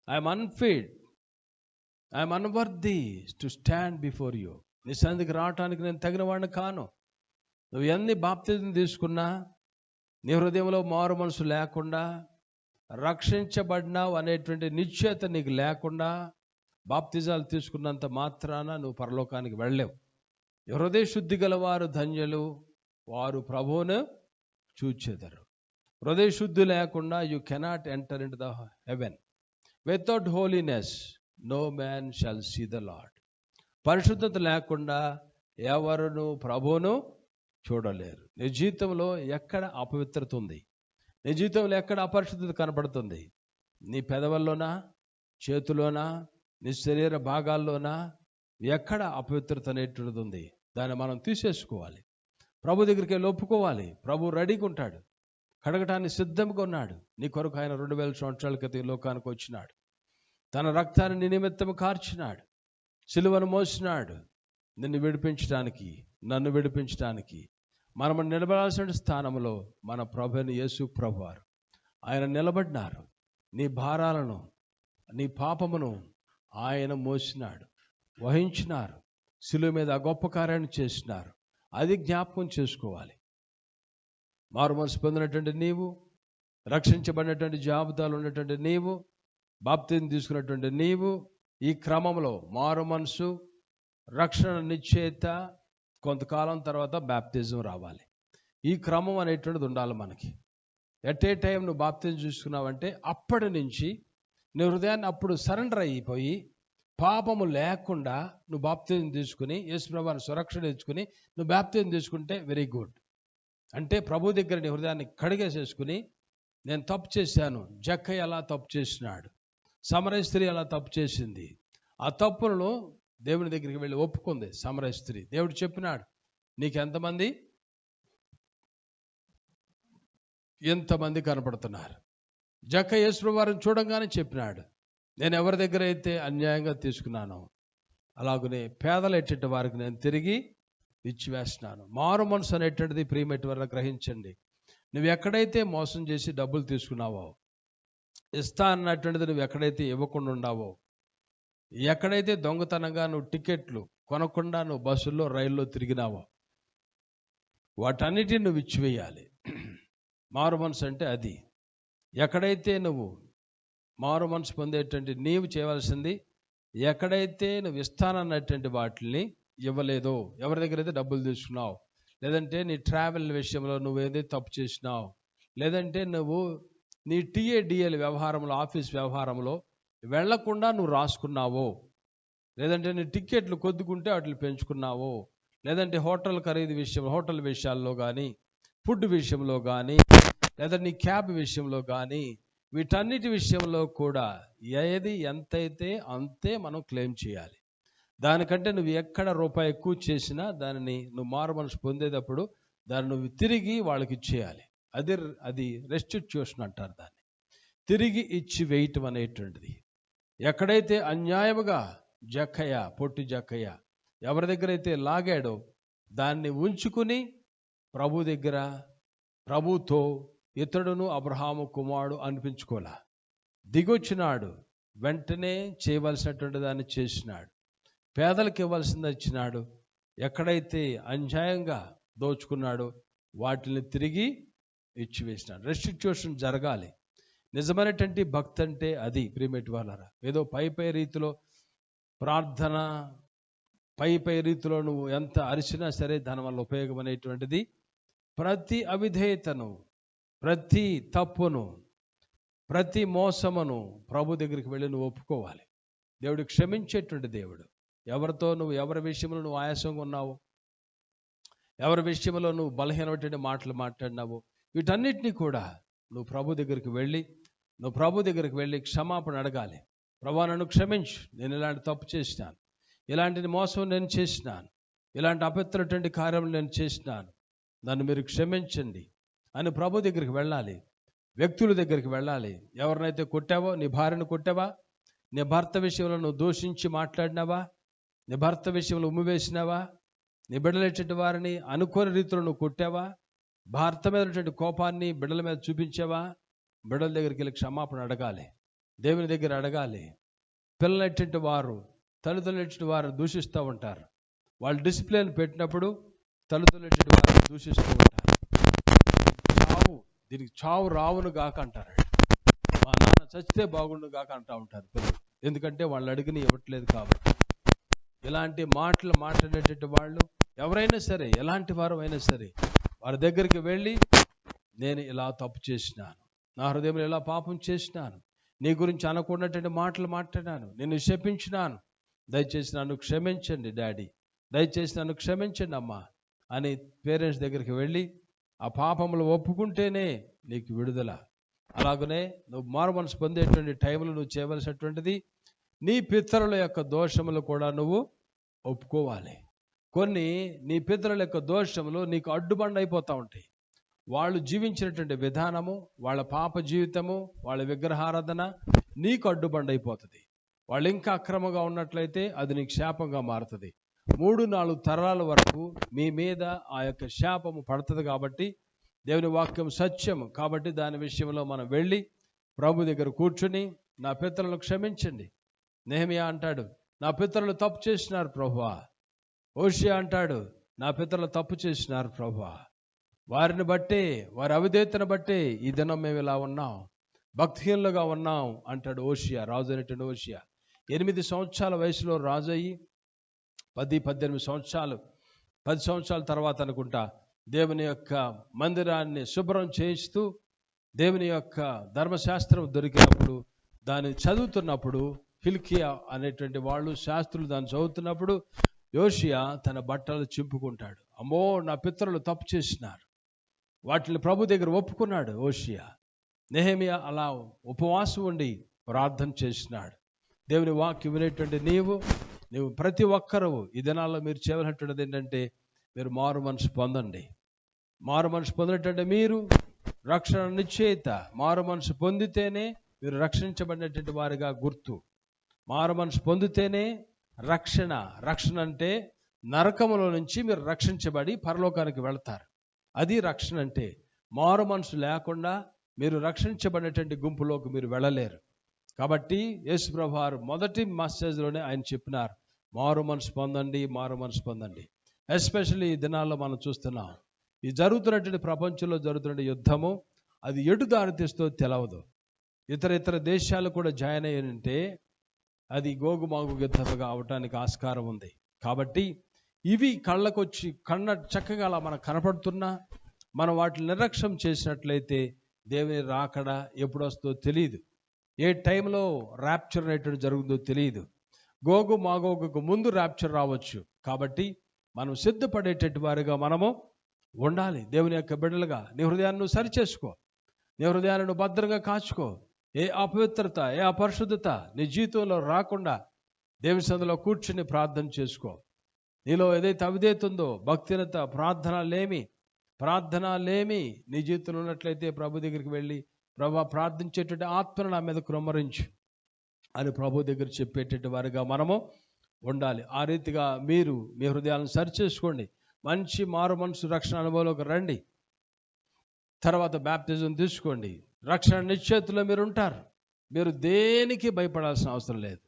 I'm unfit, I'm unworthy to stand before you. నీ సన్నిధికి రావటానికి నేను తగిన వాడిని కాను. నువ్వు ఎన్ని బాప్తిజం తీసుకున్నా, నీ హృదయంలో మారు మనసు లేకుండా, రక్షించబడినావు అనేటువంటి నిశ్చయత నీకు లేకుండా, బాప్తిజాలు తీసుకున్నంత మాత్రాన నువ్వు పరలోకానికి వెళ్ళలేవు. హృదయ శుద్ధి గలవారు ధన్యులు, వారు ప్రభువును చూచెదరు. హృదయ శుద్ధి లేకుండా you cannot enter in the heaven. Without holiness no man shall see the Lord. పరిశుద్ధత లేకుండా ఎవరును ప్రభువును చూడలేరు. నీ జీవితంలో ఎక్కడ అపవిత్రత ఉంది? నీ జీవితంలో ఎక్కడ అపరిశుద్ధత కనబడుతుంది? నీ పెదవుల్లోనా, చేతులోనా, నీ శరీర భాగాల్లోనా ఎక్కడ అపవిత్రత అనేటువంటిది ఉంది? దాన్ని మనం తీసేసుకోవాలి. ప్రభు దగ్గరికి వెళ్ళి ఒప్పుకోవాలి. ప్రభు రెడీగా ఉంటాడు, కడగటానికి సిద్ధంగా ఉన్నాడు. నీ కొరకు ఆయన 2000 సంవత్సరాల క్రితం ఈ లోకానికి వచ్చినాడు. తన రక్తాన్ని నీ నిమిత్తం కార్చినాడు, సిలువను మోసినాడు, నిన్ను విడిపించడానికి, నన్ను విడిపించడానికి. మనం నిలబడాల్సిన స్థానంలో మన ప్రభుని యేసు ప్రభువారు ఆయన నిలబడినారు. నీ భారాలను, నీ పాపమును ఆయన మోసినాడు, వహించినారు. సిలువ మీద ఆ గొప్ప కార్యాన్ని చేసినారు. అది జ్ఞాపకం చేసుకోవాలి. మారు మనసు పొందినటువంటి నీవు, రక్షించబడినటువంటి జాబితాలు ఉన్నటువంటి నీవు, బాప్తిజం తీసుకున్నటువంటి నీవు, ఈ క్రమంలో మారు మనసు, రక్షణ నిశ్చయిత, కొంతకాలం తర్వాత బాప్తిజం రావాలి. ఈ క్రమం అనేటువంటిది ఉండాలి మనకి. ఎట్ ఏ టైం నువ్వు బాప్తిజం చూసుకున్నావంటే అప్పటి నుంచి నీ హృదయాన్ని అప్పుడు సరెండర్ అయిపోయి, పాపము లేకుండా నువ్వు బాప్తిజం తీసుకుని, యేసు ప్రభువుని సురక్షణ తెచ్చుకుని నువ్వు బాప్తిజం తీసుకుంటే వెరీ గుడ్. అంటే ప్రభు దగ్గర నీ హృదయాన్ని కడిగేసేసుకుని, నేను తప్పు చేశాను. జక్కయ్య అలా తప్పు చేసినాడు, సమరయ స్త్రీ అలా తప్పు చేసింది. ఆ తప్పులను దేవుని దగ్గరికి వెళ్ళి ఒప్పుకుంది సమరయ స్త్రీ. దేవుడు చెప్పినాడు, నీకు ఎంతమంది కనపడుతున్నారు? జక్కయ్య యేసు ప్రభువుని చూడంగానే చెప్పినాడు, నేను ఎవరి దగ్గర అయితే అన్యాయంగా తీసుకున్నానో అలాగనే పేదలు ఎట్టి వారికి నేను తిరిగి ఇచ్చివేస్తున్నాను. మారు మనసు అనేటువంటిది ప్రియమటి వల్ల గ్రహించండి. నువ్వు ఎక్కడైతే మోసం చేసి డబ్బులు తీసుకున్నావో, ఇస్తా అన్నటువంటిది నువ్వు ఎక్కడైతే ఇవ్వకుండా ఉన్నావో, ఎక్కడైతే దొంగతనంగా నువ్వు టికెట్లు కొనకుండా నువ్వు బస్సుల్లో, రైల్లో తిరిగినావో, వాటన్నిటిని నువ్వు ఇచ్చివేయాలి. మారు మనసు అంటే అది. ఎక్కడైతే నువ్వు మారు మనసు పొందేటువంటి నీవు చేయవలసింది, ఎక్కడైతే నువ్వు ఇస్తానన్నటువంటి వాటిని ఇవ్వలేదో, ఎవరి దగ్గర అయితే డబ్బులు తీసుకున్నావు, లేదంటే నీ ట్రావెల్ విషయంలో నువ్వు ఏదైతే తప్పు చేసినావు, లేదంటే నువ్వు నీ టీఏడిఎల్ వ్యవహారంలో, ఆఫీస్ వ్యవహారంలో వెళ్లకుండా నువ్వు రాసుకున్నావో, లేదంటే నీ టికెట్లు కొద్దుకుంటే వాటిని పెంచుకున్నావో, లేదంటే హోటల్ ఖరీదు విషయం, హోటల్ విషయాల్లో కానీ, ఫుడ్ విషయంలో కానీ, లేదా నీ క్యాబ్ విషయంలో కానీ, వీటన్నిటి విషయంలో కూడా ఏది ఎంతైతే అంతే మనం క్లెయిమ్ చేయాలి. దానికంటే నువ్వు ఎక్కడ రూపాయి ఎక్కువ చేసినా దానిని నువ్వు మారు మనసు పొందేటప్పుడు దాన్ని నువ్వు తిరిగి వాళ్ళకి ఇచ్చేయాలి. అది రెస్టిట్యూషన్ అంటారు దాన్ని, తిరిగి ఇచ్చి వేయటం అనేటువంటిది. ఎక్కడైతే అన్యాయముగా జక్కయ్య, పొట్టి జక్కయ్య ఎవరి దగ్గర అయితే లాగాడో దాన్ని ఉంచుకుని ప్రభు దగ్గర, ప్రభుతో ఇతడును అబ్రహాము కుమారుడు అనిపించుకోలే. దిగొచ్చినాడు, వెంటనే చేయవలసినటువంటి దాన్ని చేసినాడు. పేదలకు ఇవ్వాల్సింది ఇచ్చినాడు. ఎక్కడైతే అన్యాయంగా దోచుకున్నాడో వాటిని తిరిగి ఇచ్చివేసినాడు. రెస్టిట్యూషన్ జరగాలి. నిజమైనటువంటి భక్తి అంటే అది ప్రియమేటి వాళ్ళరా. ఏదో పై రీతిలో ప్రార్థన, పై రీతిలో నువ్వు ఎంత అరిచినా సరే దానివల్ల ఉపయోగం అనేటువంటిది, ప్రతి అవిధేయతను, ప్రతి తప్పును, ప్రతి మోసమును ప్రభు దగ్గరికి వెళ్ళి నువ్వు ఒప్పుకోవాలి. దేవుడు క్షమించేటువంటి దేవుడు. ఎవరితో నువ్వు, ఎవరి విషయంలో నువ్వు ఆయాసంగా ఉన్నావు, ఎవరి విషయంలో నువ్వు బలహీనమైన మాటలు మాట్లాడినావు, వీటన్నిటినీ కూడా నువ్వు ప్రభు దగ్గరికి వెళ్ళి క్షమాపణ అడగాలి. ప్రభువా నన్ను క్షమించు, నేను ఇలాంటి తప్పు చేసినాను, ఇలాంటి మోసం నేను చేసినాను, ఇలాంటి అపవిత్రటువంటి కార్యం నేను చేసినాను, నన్ను మీరు క్షమించండి అని ప్రభు దగ్గరికి వెళ్ళాలి. వ్యక్తుల దగ్గరికి వెళ్ళాలి. ఎవరినైతే కొట్టావో, నీ భార్యను కొట్టావా, నీ భర్త విషయంలో నువ్వు దూషించి మాట్లాడినావా? నీ భర్త విషయంలో ఉమ్మివేసినావా? నీ బిడ్డలేటువంటి వారిని అనుకోని రీతిలో నువ్వు కొట్టావా? భర్త మీద ఉన్నటువంటి కోపాన్ని బిడ్డల మీద చూపించావా? బిడ్డల దగ్గరికి వెళ్ళి క్షమాపణ అడగాలి, దేవుని దగ్గర అడగాలి. పిల్లలటువంటి వారు తల్లిదండ్రులటువంటి వారు దూషిస్తూ ఉంటారు. వాళ్ళు డిసిప్లిన్ పెట్టినప్పుడు తల్లిదండ్రులటువంటి వారిని దూషిస్తూ ఉంటారు. దీనికి చావు రావును గాక అంటారు. మా నాన్న చచ్చితే బాగుండు గాక అంటూ ఉంటారు పిల్లలు. ఎందుకంటే వాళ్ళు అడిగిన ఇవ్వట్లేదు కాబట్టి. ఇలాంటి మాటలు మాట్లాడేటటువంటి వాళ్ళు ఎవరైనా సరే, ఎలాంటి వారు అయినా సరే, వారి దగ్గరికి వెళ్ళి నేను ఇలా తప్పు చేసినాను, నా హృదయంలో ఇలా పాపం చేసినాను, నీ గురించి అనకూడనటువంటి మాటలు మాట్లాడాను, నేను శపించినాను, దయచేసి నన్ను క్షమించండి డాడీ, దయచేసి నన్ను క్షమించండి అమ్మా అని పేరెంట్స్ దగ్గరికి వెళ్ళి ఆ పాపములు ఒప్పుకుంటేనే నీకు విడుదల. అలాగనే నువ్వు మారు మనసు పొందేటువంటి టైంలో నువ్వు చేయవలసినటువంటిది నీ పితరుల యొక్క దోషములు కూడా నువ్వు ఒప్పుకోవాలి. కొన్ని నీ పితరుల యొక్క దోషములు నీకు అడ్డుబండ అయిపోతూ ఉంటాయి. వాళ్ళు జీవించినటువంటి విధానము, వాళ్ళ పాప జీవితము, వాళ్ళ విగ్రహారాధన నీకు అడ్డుబండ అయిపోతుంది. వాళ్ళు ఇంకా అక్రమంగా ఉన్నట్లయితే అది నీకు శాపంగా మారుతుంది. 3-4 తరాల వరకు మీ మీద ఆ యొక్క శాపము పడుతుంది. కాబట్టి దేవుని వాక్యం సత్యము కాబట్టి దాని విషయంలో మనం వెళ్ళి ప్రభు దగ్గర కూర్చుని నా పితరులను క్షమించండి. నెహెమియా అంటాడు, నా పితరులు తప్పు చేసినారు ప్రభువా. హోషేయ అంటాడు, నా పితరులు తప్పు చేసినారు ప్రభువా, వారిని బట్టే, వారి అవిధేయతను బట్టే ఈ దినం మేము ఇలా ఉన్నాం, భక్తిహీనులుగా ఉన్నాం అంటాడు హోషేయ. రాజు అనేటువంటి హోషేయ 8 సంవత్సరాల వయసులో రాజు అయ్యి 10-18 సంవత్సరాలు, 10 సంవత్సరాల తర్వాత అనుకుంటా దేవుని యొక్క మందిరాన్ని శుభ్రం చేయిస్తూ దేవుని యొక్క ధర్మశాస్త్రం దొరికినప్పుడు దాన్ని చదువుతున్నప్పుడు హిల్కియా అనేటువంటి వాళ్ళు శాస్త్రులు దాన్ని చదువుతున్నప్పుడు యోషియా తన బట్టలు చింపుకుంటాడు. అమ్మో, నా పితరులు తప్పు చేసినారు, వాటిని ప్రభు దగ్గర ఒప్పుకున్నాడు హోషేయ. నెహెమియా అలా ఉపవాసం ఉండి ప్రార్థన చేసినాడు. దేవుని వాక్యం వినేటువంటి నీవు ప్రతి ఒక్కరూ ఈ దినాల్లో మీరు చేయవలసినటువంటిది ఏంటంటే మీరు మారు మనసు పొందండి. మారు మనసు పొందినటువంటి మీరు రక్షణ నిశ్చయిత. మారు మనసు పొందితేనే మీరు రక్షించబడినటువంటి వారిగా గుర్తు. మారు మనసు పొందితేనే రక్షణ. రక్షణ అంటే నరకములో నుంచి మీరు రక్షించబడి పరలోకానికి వెళతారు. అది రక్షణ అంటే. మారు మనసు లేకుండా మీరు రక్షించబడినటువంటి గుంపులోకి మీరు వెళ్ళలేరు. కాబట్టి యేసు ప్రభువు వారు మొదటి మెసేజ్లోనే ఆయన చెప్పినారు, మారు మనసు పొందండి, మారు మనసు పొందండి. ఎస్పెషల్లీ ఈ దినాల్లో మనం చూస్తున్నాం, ఈ జరుగుతున్నటువంటి ప్రపంచంలో జరుగుతున్న యుద్ధము అది ఎటు దారితీస్తూ తెలవదు. ఇతర దేశాలు కూడా జాయిన్ అయ్యారంటే అది గోగుమాగు యుద్ధముగా అవటానికి ఆస్కారం ఉంది. కాబట్టి ఇవి కళ్ళకొచ్చి చక్కగా అలా మనకు కనపడుతున్నా మనం వాటిని నిర్లక్ష్యం చేసినట్లయితే దేవుని రాకడ ఎప్పుడు వస్తుందో తెలియదు. ఏ టైంలో ర్యాప్చర్ అనేటువంటి జరుగుతుందో తెలియదు. గోగు మాగోగుకు ముందు ర్యాప్చర్ రావచ్చు. కాబట్టి మనం సిద్ధపడేటట్టు వారిగా మనము ఉండాలి. దేవుని యొక్క బిడ్డలుగా నీ హృదయాన్ని నువ్వు సరిచేసుకో, నీ హృదయాన్ని నువ్వు భద్రంగా కాచుకో. ఏ అపవిత్రత, ఏ అపరిశుద్ధత నీ జీవితంలో రాకుండా దేవుని సన్నిధిలో కూర్చుని ప్రార్థన చేసుకో. నీలో ఏదైతే అవిధేయత ఉందో, భక్తిహీనత, ప్రార్థన లేమి నీ జీవితంలో ఉన్నట్లయితే ప్రభు దగ్గరికి వెళ్ళి, ప్రభు ప్రార్థించేటువంటి ఆత్మను నా మీద కుమ్మరించు అని ప్రభు దగ్గర చెప్పేటటువంటి వారిగా మనము ఉండాలి. ఆ రీతిగా మీరు మీ హృదయాలను సరిచేసుకోండి. మంచి మారు మనసు రక్షణ అనుభవంలోకి రండి. తర్వాత బ్యాప్టిజం తీసుకోండి. రక్షణ నిశ్చయితలో మీరు ఉంటారు. మీరు దేనికి భయపడాల్సిన అవసరం లేదు.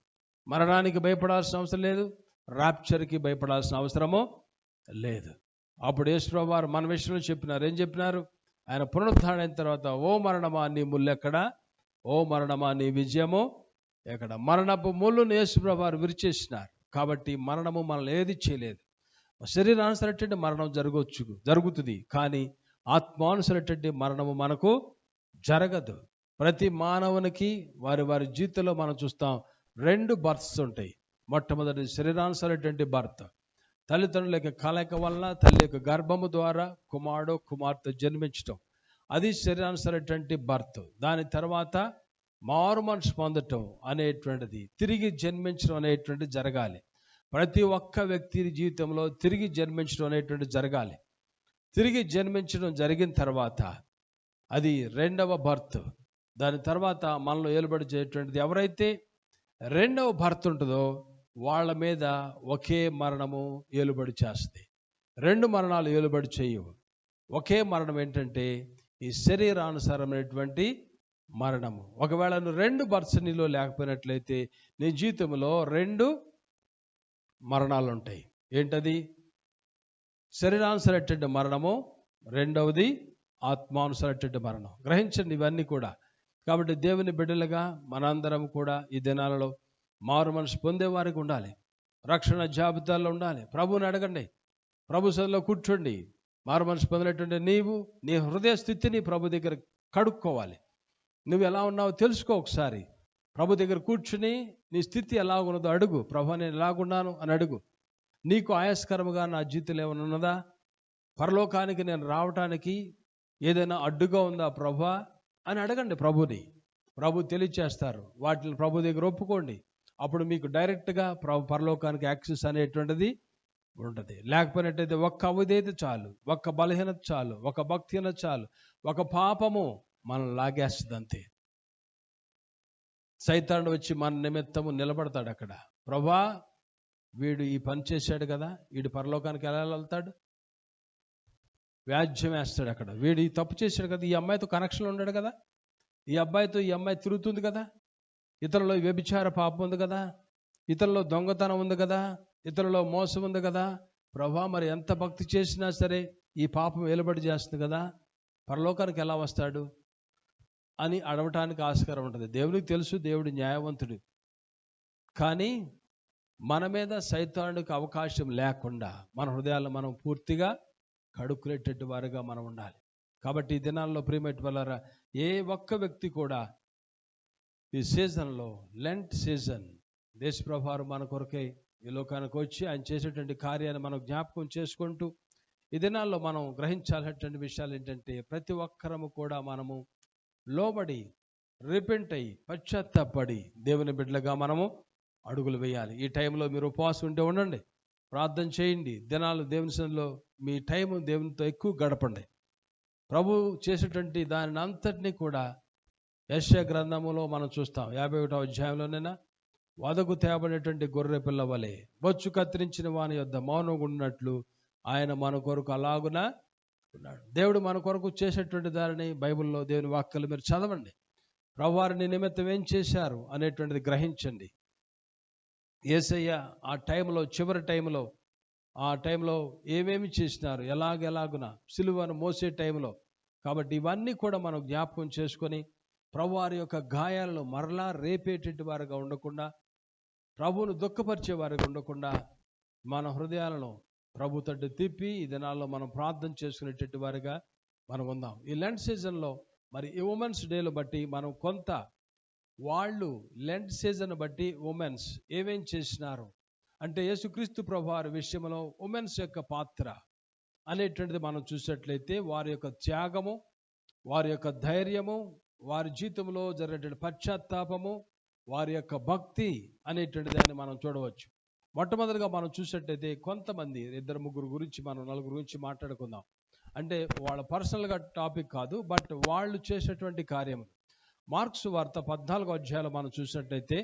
మరణానికి భయపడాల్సిన అవసరం లేదు, ర్యాప్చర్కి భయపడాల్సిన అవసరమో లేదు. అప్పుడు యేసు ప్రభువు వారు మన విషయంలో చెప్పినారు. ఏం చెప్పినారు? ఆయన పునరుద్ధారణ అయిన తర్వాత, ఓ మరణమా నీ ముల్లెక్కడ, ఓ మరణమా నీ విజయము ఎక్కడ? మరణపు ముళ్ళును యేసు ప్రభువు వారు విరిచేసినారు. కాబట్టి మరణము మనల్ని ఏది చేయలేదు. శరీరానుసరైనటువంటి మరణం జరుగుతుంది, కానీ ఆత్మానుసరైనటువంటి మరణము మనకు జరగదు. ప్రతి మానవునికి వారి జీవితంలో మనం చూస్తాం 2 బర్త్స్ ఉంటాయి. మొట్టమొదటి శరీరానుసరైనటువంటి బర్త్, తల్లిదండ్రుల యొక్క కలయిక వలన తల్లి యొక్క గర్భము ద్వారా కుమారుడు కుమార్తె జన్మించటం, అది శరీరానుసరైనటువంటి బర్త్. దాని తర్వాత మారు మనసు పొందటం అనేటువంటిది, తిరిగి జన్మించడం అనేటువంటిది జరగాలి. ప్రతి ఒక్క వ్యక్తి జీవితంలో తిరిగి జన్మించడం అనేటువంటి జరగాలి. తిరిగి జన్మించడం జరిగిన తర్వాత అది 2వ బర్త్. దాని తర్వాత మనలో ఏలుబడి చేయటువంటిది ఎవరైతే రెండవ భర్త ఉంటుందో వాళ్ళ మీద ఒకే మరణము ఏలుబడి చేస్తుంది. రెండు మరణాలు ఏలుబడి చేయవు. ఒకే మరణం ఏంటంటే ఈ శరీరానుసారమైనటువంటి మరణము. ఒకవేళ నువ్వు రెండు బర్త్స్ నీలో లేకపోయినట్లయితే నీ జీవితంలో రెండు మరణాలు ఉంటాయి. ఏంటది? శరీరానుసరైనటువంటి మరణము, రెండవది ఆత్మానుసరైనటువంటి మరణం. గ్రహించండి ఇవన్నీ కూడా. కాబట్టి దేవుని బిడ్డలుగా మనందరం కూడా ఈ దినాలలో మారు మనసు పొందేవారికి ఉండాలి, రక్షణ జాబితాల్లో ఉండాలి. ప్రభువుని అడగండి, ప్రభు సన్నిధిలో కూర్చోండి. మారు మనసు పొందినటువంటి నీవు నీ హృదయ స్థితిని ప్రభు దగ్గర కడుక్కోవాలి. నువ్వు ఎలా ఉన్నావో తెలుసుకో. ఒకసారి ప్రభు దగ్గర కూర్చుని నీ స్థితి ఎలా ఉన్నదో అడుగు. ప్రభు నేను ఎలాగున్నాను అని అడుగు. నీకు ఆయాస్కరముగా నా జీవితంలో ఏమైనా ఉన్నదా? పరలోకానికి నేను రావటానికి ఏదైనా అడ్డుగా ఉందా ప్రభా అని అడగండి ప్రభుని. ప్రభు తెలియచేస్తారు. వాటిని ప్రభు దగ్గర ఒప్పుకోండి. అప్పుడు మీకు డైరెక్ట్గా పరలోకానికి యాక్సెస్ అనేటువంటిది ఉంటుంది. లేకపోయినట్టయితే ఒక్క అవిధేయత చాలు, ఒక్క బలహీనత చాలు, ఒక భక్తిహీనత చాలు, ఒక పాపము మనం లాగేస్తుంది అంతే. సైతానుడు వచ్చి మన నిమిత్తము నిలబడతాడు అక్కడ. ప్రభా వీడు ఈ పని చేశాడు కదా, వీడు పరలోకానికి ఎలా వెళ్తాడు? వ్యాజ్యం వేస్తాడు అక్కడ. వీడు ఈ తప్పు చేశాడు కదా, ఈ అమ్మాయితో కనెక్షన్లో ఉన్నాడు కదా, ఈ అబ్బాయితో ఈ అమ్మాయి తిరుగుతుంది కదా, ఇతరులో వ్యభిచార పాపం ఉంది కదా, ఇతరులో దొంగతనం ఉంది కదా, ఇతరులో మోసం ఉంది కదా. ప్రభా మరి ఎంత భక్తి చేసినా సరే ఈ పాపం వెలుబడి చేస్తుంది కదా, పరలోకానికి ఎలా వస్తాడు అని అడగటానికి ఆస్కారం ఉంటుంది. దేవునికి తెలుసు, దేవుడు న్యాయవంతుడు. కానీ మన మీద సైతానుడికి అవకాశం లేకుండా మన హృదయాలను మనం పూర్తిగా కడుక్కునేటట్టు వారుగా మనం ఉండాలి. కాబట్టి ఈ దినాల్లో ప్రియమైన వాళ్ళారా, ఏ ఒక్క వ్యక్తి కూడా ఈ సీజన్లో, లెంట్ సీజన్, దేశప్రభువారు మన కొరకై ఈ లోకానికి వచ్చి ఆయన చేసేటువంటి కార్యాన్ని మనం జ్ఞాపకం చేసుకుంటూ ఈ దినాల్లో మనం గ్రహించాల్సినటువంటి విషయాలు ఏంటంటే, ప్రతి ఒక్కరము కూడా మనము లోబడి రిపెంట్ అయ్యి పశ్చాత్తాపడి దేవుని బిడ్డలుగా మనము అడుగులు వేయాలి. ఈ టైంలో మీరు ఉపవాసం ఉంటే ఉండండి, ప్రార్థన చేయండి. దినాలు దేవుని సన్నిధిలో మీ టైము దేవునితో ఎక్కువ గడపండి. ప్రభు చేసేటువంటి దానిని అంతటినీ కూడా యెషయా గ్రంథములో మనం చూస్తాం. 51వ అధ్యాయంలోనైనా వదకు తేబడినటువంటి గొర్రె పిల్ల వలె బొచ్చు కత్తిరించిన వాని యొద్ద మౌనంగా ఉన్నట్లు ఆయన మన కొరకు అలాగున ఉన్నాడు. దేవుడు మన కొరకు చేసేటువంటి దానిని బైబిల్లో దేవుని వాక్యాలు మీరు చదవండి. ప్రభువారిని నిమిత్తం ఏం చేశారు అనేటువంటిది గ్రహించండి. యేసయ్య ఆ టైంలో, చివరి టైంలో, ఆ టైంలో ఏమేమి చేసినారు, ఎలాగున సిలువను మోసే టైంలో. కాబట్టి ఇవన్నీ కూడా మనం జ్ఞాపకం చేసుకొని ప్రభువారి యొక్క గాయాలను మరలా రేపేటటువంటి వారుగా ఉండకుండా, ప్రభువును దుఃఖపరిచే వారిగా ఉండకుండా మన హృదయాలను ప్రభు తట్టు తిప్పి ఈ దినాల్లో మనం ప్రార్థన చేసుకునేటట్టు వారిగా మనం ఉందాం. ఈ లెంట్ సీజన్లో మరి ఈ ఉమెన్స్ డేలు బట్టి మనం కొంత వాళ్ళు లెంట్ సీజన్ బట్టి ఉమెన్స్ ఏమేం చేసినారు అంటే, యేసుక్రీస్తు ప్రభువారి విషయంలో ఉమెన్స్ యొక్క పాత్ర అనేటువంటిది మనం చూసినట్లయితే వారి యొక్క త్యాగము, వారి యొక్క ధైర్యము, వారి జీవితంలో జరిగినటువంటి పశ్చాత్తాపము, వారి యొక్క భక్తి అనేటువంటి దాన్ని మనం చూడవచ్చు. మొట్టమొదటిగా మనం చూసినట్లయితే కొంతమంది 2-3 గురించి, మనం 4 గురించి మాట్లాడుకుందాం. అంటే వాళ్ళ పర్సనల్గా టాపిక్ కాదు, బట్ వాళ్ళు చేసేటువంటి కార్యము. మార్క్స్ వార్త 14వ అధ్యాయంలో మనం చూసినట్లయితే,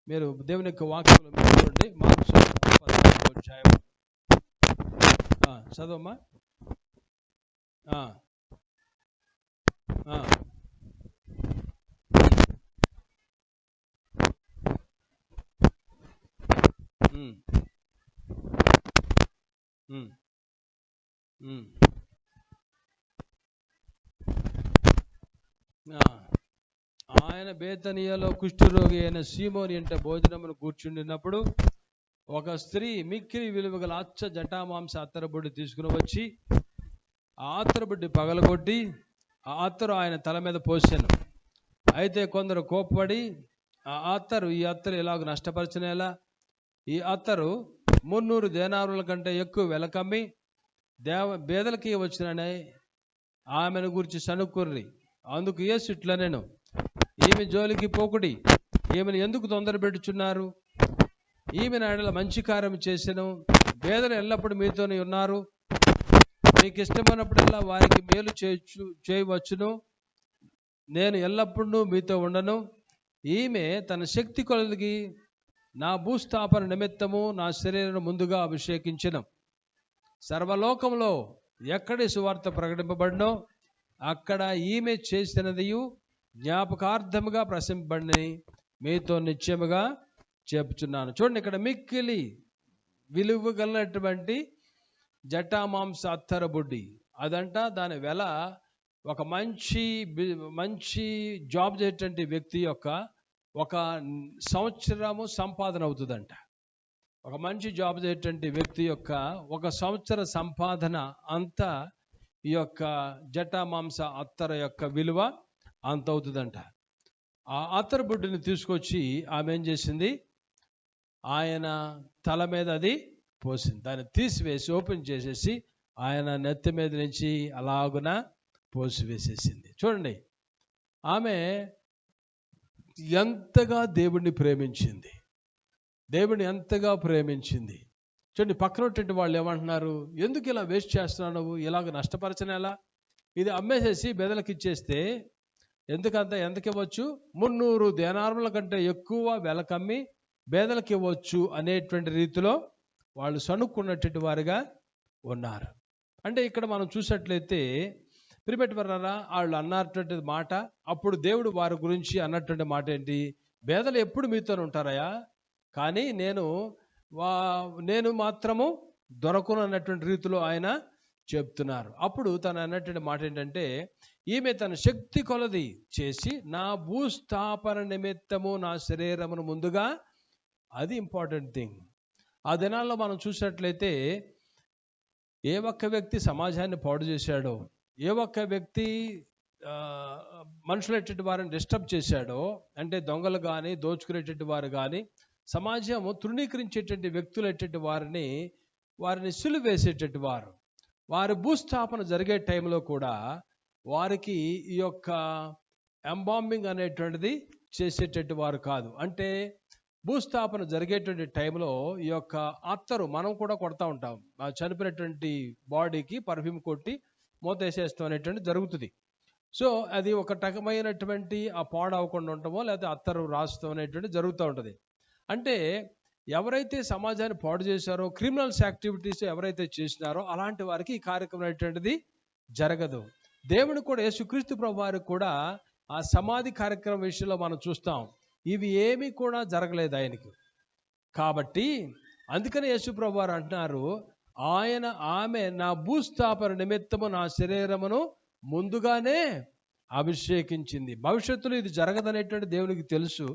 మీరు దేవుని యొక్క వాక్యంలో మీరు చూడండి. మార్క్స్ వార్త 14వ అధ్యాయం చదవమ్మా. ఆయన బేతనియలో కుష్ఠరోగి అయిన సీమోని అంటే భోజనమును కూర్చుండినప్పుడు ఒక స్త్రీ మిక్కిలి విలువగల అచ్చ జటామాంస అత్తరబుడ్డి తీసుకుని వచ్చి ఆ అత్తరబుడ్డి పగలగొట్టి ఆ అత్తరు ఆయన తల మీద పోసాను. అయితే కొందరు కోప్పడి ఈ అత్తరు ఇలాగ నష్టపరిచినేలా, ఈ అత్తరు 300 దేనారుల కంటే ఎక్కువ వెలకమ్మి బేదలకి వచ్చిననే ఆమెను గురించి సనుక్కుర్రి. అందుకు యేసు ఇట్లా, నేను ఈమె జోలికి పోకుడి, ఈమెను ఎందుకు తొందర పెట్టుచున్నారు? ఈమె నాడల మంచి కార్యం చేసెను. బేదలు ఎల్లప్పుడూ మీతోనే ఉన్నారు, మీకు ఇష్టమైనప్పుడల్లా వారికి మేలు చేయవచ్చును. నేను ఎల్లప్పుడూ మీతో ఉండను. ఈమె తన శక్తి కొలదికి నా భూస్థాపన నిమిత్తము నా శరీరం ముందుగా అభిషేకించిన సర్వలోకంలో ఎక్కడి సువార్త ప్రకటింపబడినో అక్కడ ఈమె చేసినదియు జ్ఞాపకార్థముగా ప్రశంపబడిని మీతో నిశ్చయముగా చెప్పుచున్నాను. చూడండి, ఇక్కడ మిక్కిలి విలువ కలిగినటువంటి జటామాంస అత్తర బుడ్డి అదంట. దాని వెల ఒక మంచి జాబ్ చేసేటువంటి వ్యక్తి యొక్క ఒక సంవత్సరము సంపాదన అవుతుందంట. ఒక మంచి జాబ్ చేసేటువంటి వ్యక్తి యొక్క ఒక సంవత్సర సంపాదన అంతా ఈ యొక్క జటామాంస అత్తర యొక్క విలువ అంత అవుతుందంట. ఆ అత్తర బుడ్డిని తీసుకొచ్చి ఆమె ఏం చేసింది, ఆయన తల మీద అది పోసింది. దాన్ని తీసివేసి ఓపెన్ చేసేసి ఆయన నెత్తి మీద నుంచి అలాగున పోసివేసేసింది. చూడండి, ఆమె ఎంతగా దేవుణ్ణి ప్రేమించింది, దేవుని ఎంతగా ప్రేమించింది. చూడండి, పక్కనటువంటి వాళ్ళు ఏమంటున్నారు, ఎందుకు ఇలా వేస్ట్ చేస్తున్నావు నువ్వు, ఇలాగ నష్టపరచని ఎలా, ఇది అమ్మేసేసి బెదలకి ఇచ్చేస్తే ఎంతకి ఇవ్వచ్చు, 300 దేనారముల కంటే ఎక్కువ వెలకమ్మి బేదలకు ఇవ్వచ్చు అనేటువంటి రీతిలో వాళ్ళు సణుక్కున్నటువంటి వారుగా ఉన్నారు. అంటే ఇక్కడ మనం చూసినట్లయితే ప్రియపెట్టువారా, వాళ్ళు అన్నటువంటి మాట, అప్పుడు దేవుడు వారి గురించి అన్నటువంటి మాట ఏంటి, బేదలు ఎప్పుడు మీతోనే ఉంటారయా, కానీ నేను మాత్రము దొరకను అన్నటువంటి రీతిలో ఆయన చెప్తున్నారు. అప్పుడు తను అన్నటువంటి మాట ఏంటంటే, ఈమె తన శక్తి కొలది చేసి నా భూస్థాపన నిమిత్తము నా శరీరమును ముందుగా, అది ఇంపార్టెంట్ థింగ్. ఆ దినాల్లో మనం చూసినట్లయితే ఏ ఒక్క వ్యక్తి సమాజాన్ని పాడు చేశాడో, ఏ ఒక్క వ్యక్తి మనుషులటువంటి వారిని డిస్టర్బ్ చేశాడో, అంటే దొంగలు కానీ దోచుకునేటువంటి వారు కానీ సమాజము తృణీకరించేటువంటి వ్యక్తులటువంటి వారిని సిలువేసేటటువంటి వారు, వారి భూస్థాపన జరిగే టైంలో కూడా వారికి ఈ యొక్క ఎంబాంబింగ్ అనేటువంటిది చేసేటటువంటి వారు కాదు. అంటే భూస్థాపన జరిగేటువంటి టైంలో ఈ యొక్క అత్తరు మనం కూడా కొడతా ఉంటాం, చనిపోయినటువంటి బాడీకి పర్ఫ్యూమ్ కొట్టి మూత వేసేస్తాం అనేటువంటి జరుగుతుంది. సో అది ఒక రకమైనటువంటి ఆ పాడు అవ్వకుండా ఉండటమో లేకపోతే అత్తరు రాస్తాం అనేటువంటి జరుగుతూ ఉంటుంది. అంటే ఎవరైతే సమాజాన్ని పాడు చేశారో, క్రిమినల్స్ యాక్టివిటీస్ ఎవరైతే చేసినారో అలాంటి వారికి ఈ కార్యక్రమం అనేటువంటిది జరగదు. దేవుడు కూడా, యేసుక్రీస్తు ప్రభు వారికి కూడా ఆ సమాధి కార్యక్రమం విషయంలో మనం చూస్తాం, ఇవి ఏమీ కూడా జరగలేదు ఆయనకి. కాబట్టి అందుకని యేసు ప్రభు వారు అంటున్నారు, ఆమె నా భూస్థాపన నిమిత్తము నా శరీరమును ముందుగానే అభిషేకించింది. భవిష్యత్తులో ఇది జరగదనేటువంటి దేవునికి తెలుసు.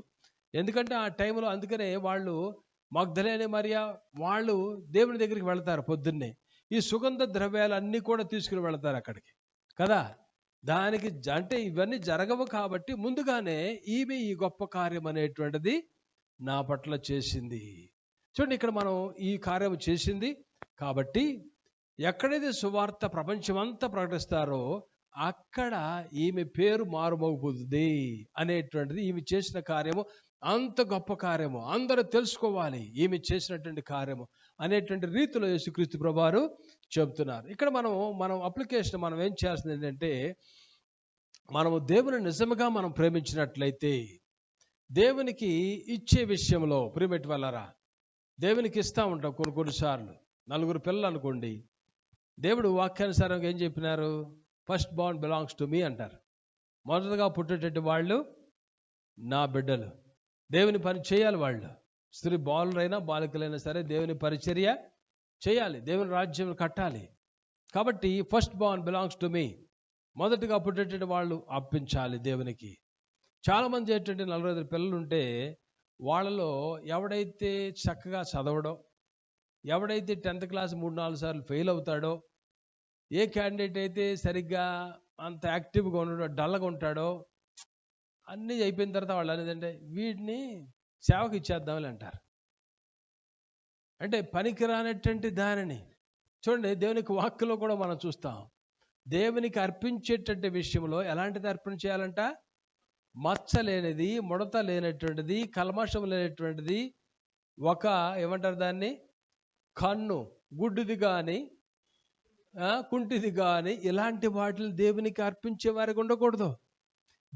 ఎందుకంటే ఆ టైంలో అందుకనే వాళ్ళు మగ్దలేనే మరియా వాళ్ళు దేవుని దగ్గరికి వెళ్తారు పొద్దున్నే, ఈ సుగంధ ద్రవ్యాలన్నీ కూడా తీసుకుని వెళతారు అక్కడికి కదా. దానికి అంటే ఇవన్నీ జరగవు కాబట్టి ముందుగానే ఈమె ఈ గొప్ప కార్యం అనేటువంటిది నా పట్ల చేసింది. చూడండి, ఇక్కడ మనం ఈ కార్యం చేసింది కాబట్టి ఎక్కడైతే సువార్త ప్రపంచమంతా ప్రకటిస్తారో అక్కడ ఈమె పేరు మారుమోగుతుంది అనేటువంటిది, ఈమె చేసిన కార్యము అంత గొప్ప కార్యము, అందరూ తెలుసుకోవాలి ఈమె చేసినటువంటి కార్యము అనేటువంటి రీతిలో యేసుక్రీస్తు ప్రభువారు చెబుతున్నారు. ఇక్కడ మనం అప్లికేషన్ మనం ఏం చేస్తుంది ఏంటంటే, మనము దేవుని నిజంగా మనం ప్రేమించినట్లయితే దేవునికి ఇచ్చే విషయంలో ప్రియమెట్టి వల్లరా దేవునికి ఇస్తూ ఉంటాం. కొన్నిసార్లు 4 పిల్లలు అనుకోండి, దేవుడు వాక్యానుసారంగా ఏం చెప్పినారు, first born belongs to me అంటారు. మొదటగా పుట్టేటటువంటి వాళ్ళు నా బిడ్డలు, దేవుని పని చేయాలి. వాళ్ళు స్త్రీ బాలురైనా బాలికలైనా సరే దేవుని పరిచర్య చేయాలి, దేవుని రాజ్యం కట్టాలి. కాబట్టి first born belongs to me, మొదటగా పుట్టేటటువంటి వాళ్ళు అర్పించాలి దేవునికి. చాలామంది ఏంటంటే 45 పిల్లలు ఉంటే వాళ్ళలో ఎవడైతే చక్కగా చదవడో, ఎవడైతే 10th క్లాస్ 3-4 సార్లు ఫెయిల్ అవుతాడో, ఏ క్యాండిడేట్ అయితే సరిగ్గా అంత యాక్టివ్గా ఉండడో డల్గా ఉంటాడో, అన్నీ అయిపోయిన తర్వాత వాళ్ళు అనేదంటే వీడిని సేవకు ఇచ్చేద్దామని అంటారు. అంటే పనికిరానటువంటి దానిని చూడండి, దేవునికి వాక్కులో కూడా మనం చూస్తాం. దేవునికి అర్పించేటటువంటి విషయంలో ఎలాంటిది అర్పణ చేయాలంట, మచ్చ లేనిది, ముడత లేనటువంటిది, కల్మషం లేనటువంటిది, ఒక ఏమంటారు దాన్ని, కన్ను గుడ్డిది కానీ కుంటిది కానీ ఇలాంటి వాటిని దేవునికి అర్పించే వారికి ఉండకూడదు.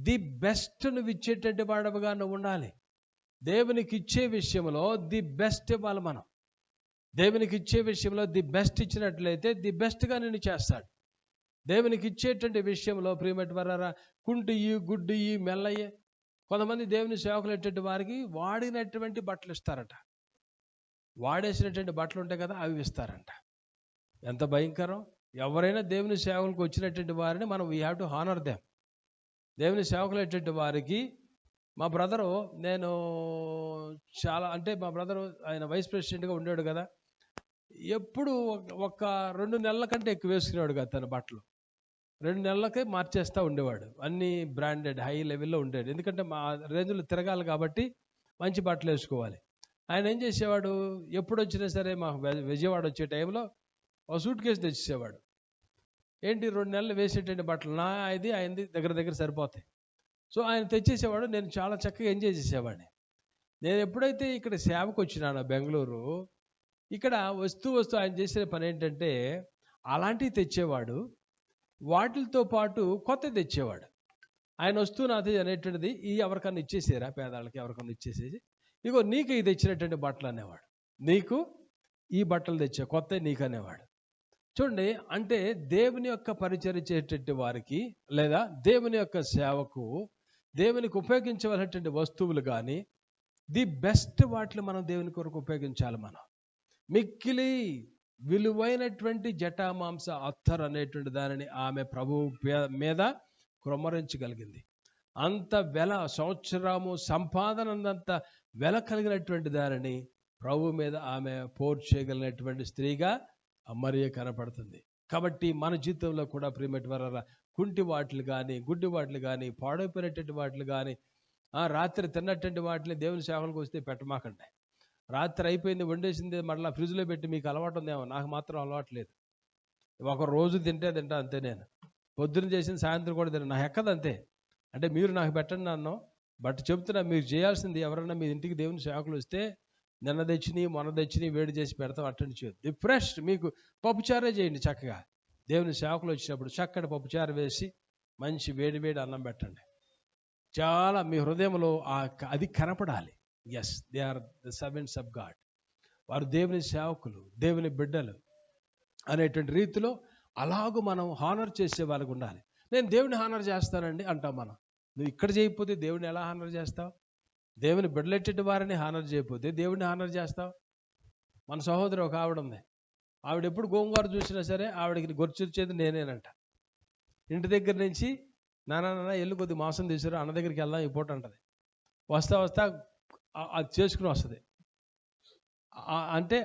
ది బెస్ట్ నువ్వు ఇచ్చేటటువంటి వాడవుగా నువ్వు ఉండాలి. దేవునికి ఇచ్చే విషయంలో ది బెస్ట్ ఇవ్వాలి మనం. దేవునికి ఇచ్చే విషయంలో ది బెస్ట్ ఇచ్చినట్లయితే ది బెస్ట్గా నిన్ను చేస్తాడు. దేవునికి ఇచ్చేటువంటి విషయంలో ప్రియమైన వారా, కుంటియి గుడ్డియి మెల్లయ్యే. కొంతమంది దేవుని సేవకులు ఎటువంటి వారికి వాడినటువంటి బట్టలు ఇస్తారట. వాడేసినటువంటి బట్టలు ఉంటాయి కదా, అవి ఇస్తారంట. ఎంత భయంకరం! ఎవరైనా దేవుని సేవకులకు వచ్చినటువంటి వారిని మనం we have to honour them. దేవుని సేవకులు ఎటువంటి వారికి మా బ్రదరు, నేను చాలా అంటే మా బ్రదరు ఆయన వైస్ ప్రెసిడెంట్గా ఉండేవాడు కదా, ఎప్పుడు ఒక 2 నెలల కంటే ఎక్కువ వేసుకునేవాడు కదా తన బట్టలు. 2 నెలలకే మార్చేస్తూ ఉండేవాడు. అన్నీ బ్రాండెడ్ హై లెవెల్లో ఉండేది. ఎందుకంటే మా రేంజ్లో తిరగాలి కాబట్టి మంచి బట్టలు వేసుకోవాలి. ఆయన ఏం చేసేవాడు, ఎప్పుడు వచ్చినా సరే మా విజయవాడ వచ్చే టైంలో ఒక సూట్ కేసు తెచ్చేసేవాడు. ఏంటి 2 నెలలు వేసేటువంటి బట్టలు నా ఇది ఆయనది దగ్గర సరిపోతాయి. సో ఆయన తెచ్చేసేవాడు. నేను చాలా చక్కగా ఎంజాయ్ చేసేవాడిని. నేను ఎప్పుడైతే ఇక్కడ సేవకు వచ్చినానో బెంగళూరు, ఇక్కడ వస్తూ ఆయన చేసిన పని ఏంటంటే అలాంటివి తెచ్చేవాడు, వాటితో పాటు కొత్త తెచ్చేవాడు. ఆయన వస్తూ నాది అనేటువంటిది ఈ ఎవరికన్నా ఇచ్చేసారా, పేదాళ్ళకి ఎవరికన్నా ఇచ్చేసేసి, ఇగో నీకు ఇది తెచ్చినటువంటి బట్టలు అనేవాడు. నీకు ఈ బట్టలు తెచ్చా కొత్త నీకు అనేవాడు. చూడండి, అంటే దేవుని యొక్క పరిచర్య చేసేటువంటి వారికి లేదా దేవుని యొక్క సేవకు దేవునికి ఉపయోగించవలసినటువంటి వస్తువులు కానీ ది బెస్ట్ వాటిని మనం దేవుని కొరకు ఉపయోగించాలి. మనం మిక్కిలి విలువైనటువంటి జటామాంస అత్తర్ అనేటువంటి దానిని ఆమె ప్రభువు మీద క్రొమ్మరించగలిగింది. అంత వెల, సంవత్సరము సంపాదనంత వెల కలిగినటువంటి దానిని ప్రభు మీద ఆమె పోర్ చేయగలిగినటువంటి స్త్రీగా మరియ కనపడుతుంది. కాబట్టి మన జీవితంలో కూడా ప్రియమైన వారా, కుంటి వాటిలు కానీ గుడ్డి వాటిలు కానీ పాడైపోయినటువంటి వాటిలు కానీ రాత్రి తిన్నటువంటి వాటిని దేవుని సేవలకు వస్తే పెట్టమాకండి. రాత్రి అయిపోయింది వండేసింది మళ్ళీ ఫ్రిడ్జ్లో పెట్టి మీకు అలవాటు ఉందేమో, నాకు మాత్రం అలవాటు లేదు. ఒక రోజు తింటా అంతే. నేను పొద్దున్న చేసిన సాయంత్రం కూడా తిన్నా, నాకు ఎక్కదంతే. అంటే మీరు నాకు పెట్టండి నన్ను, బట్ చెప్తున్నా మీరు చేయాల్సింది, ఎవరన్నా మీ ఇంటికి దేవుని సేవకులు వస్తే నిన్న తెచ్చిని మొన్న తెచ్చిని వేడి చేసి పెడతాం, అటెండ్ చేయొద్దు. ది ఫ్రెష్ మీకు పప్పుచారే చేయండి. చక్కగా దేవుని సేవకులు వచ్చినప్పుడు చక్కటి పప్పుచారు వేసి మంచి వేడి అన్నం పెట్టండి. చాలా మీ హృదయంలో అది కనపడాలి. Yes, they are the servants of God. వారు దేవుని సేవకులు, దేవుని బిడ్డలు అనేటువంటి రీతిలో అలాగూ మనం హానర్ చేసే వాళ్ళకు ఉండాలి. నేను దేవుని హానర్ చేస్తానండి అంటాం మనం. నువ్వు ఇక్కడ చేయకపోతే దేవుని ఎలా హానర్ చేస్తావు? దేవుని బిడ్డలెట్టి వారిని హానర్ చేయకపోతే దేవుడిని హానర్ చేస్తావు? మన సహోదరు ఒక ఆవిడ ఉంది. ఆవిడ ఎప్పుడు గోంగూర చూసినా సరే ఆవిడకి గొర్చుచ్చేది నేనేనంట. ఇంటి దగ్గర నుంచి నాన్న ఎల్లు కొద్ది మాంసం తీసుకురా, అన్న దగ్గరికి వెళ్దాం ఈ పూట అంటది. వస్తా అది చేసుకుని వస్తుంది. అంటే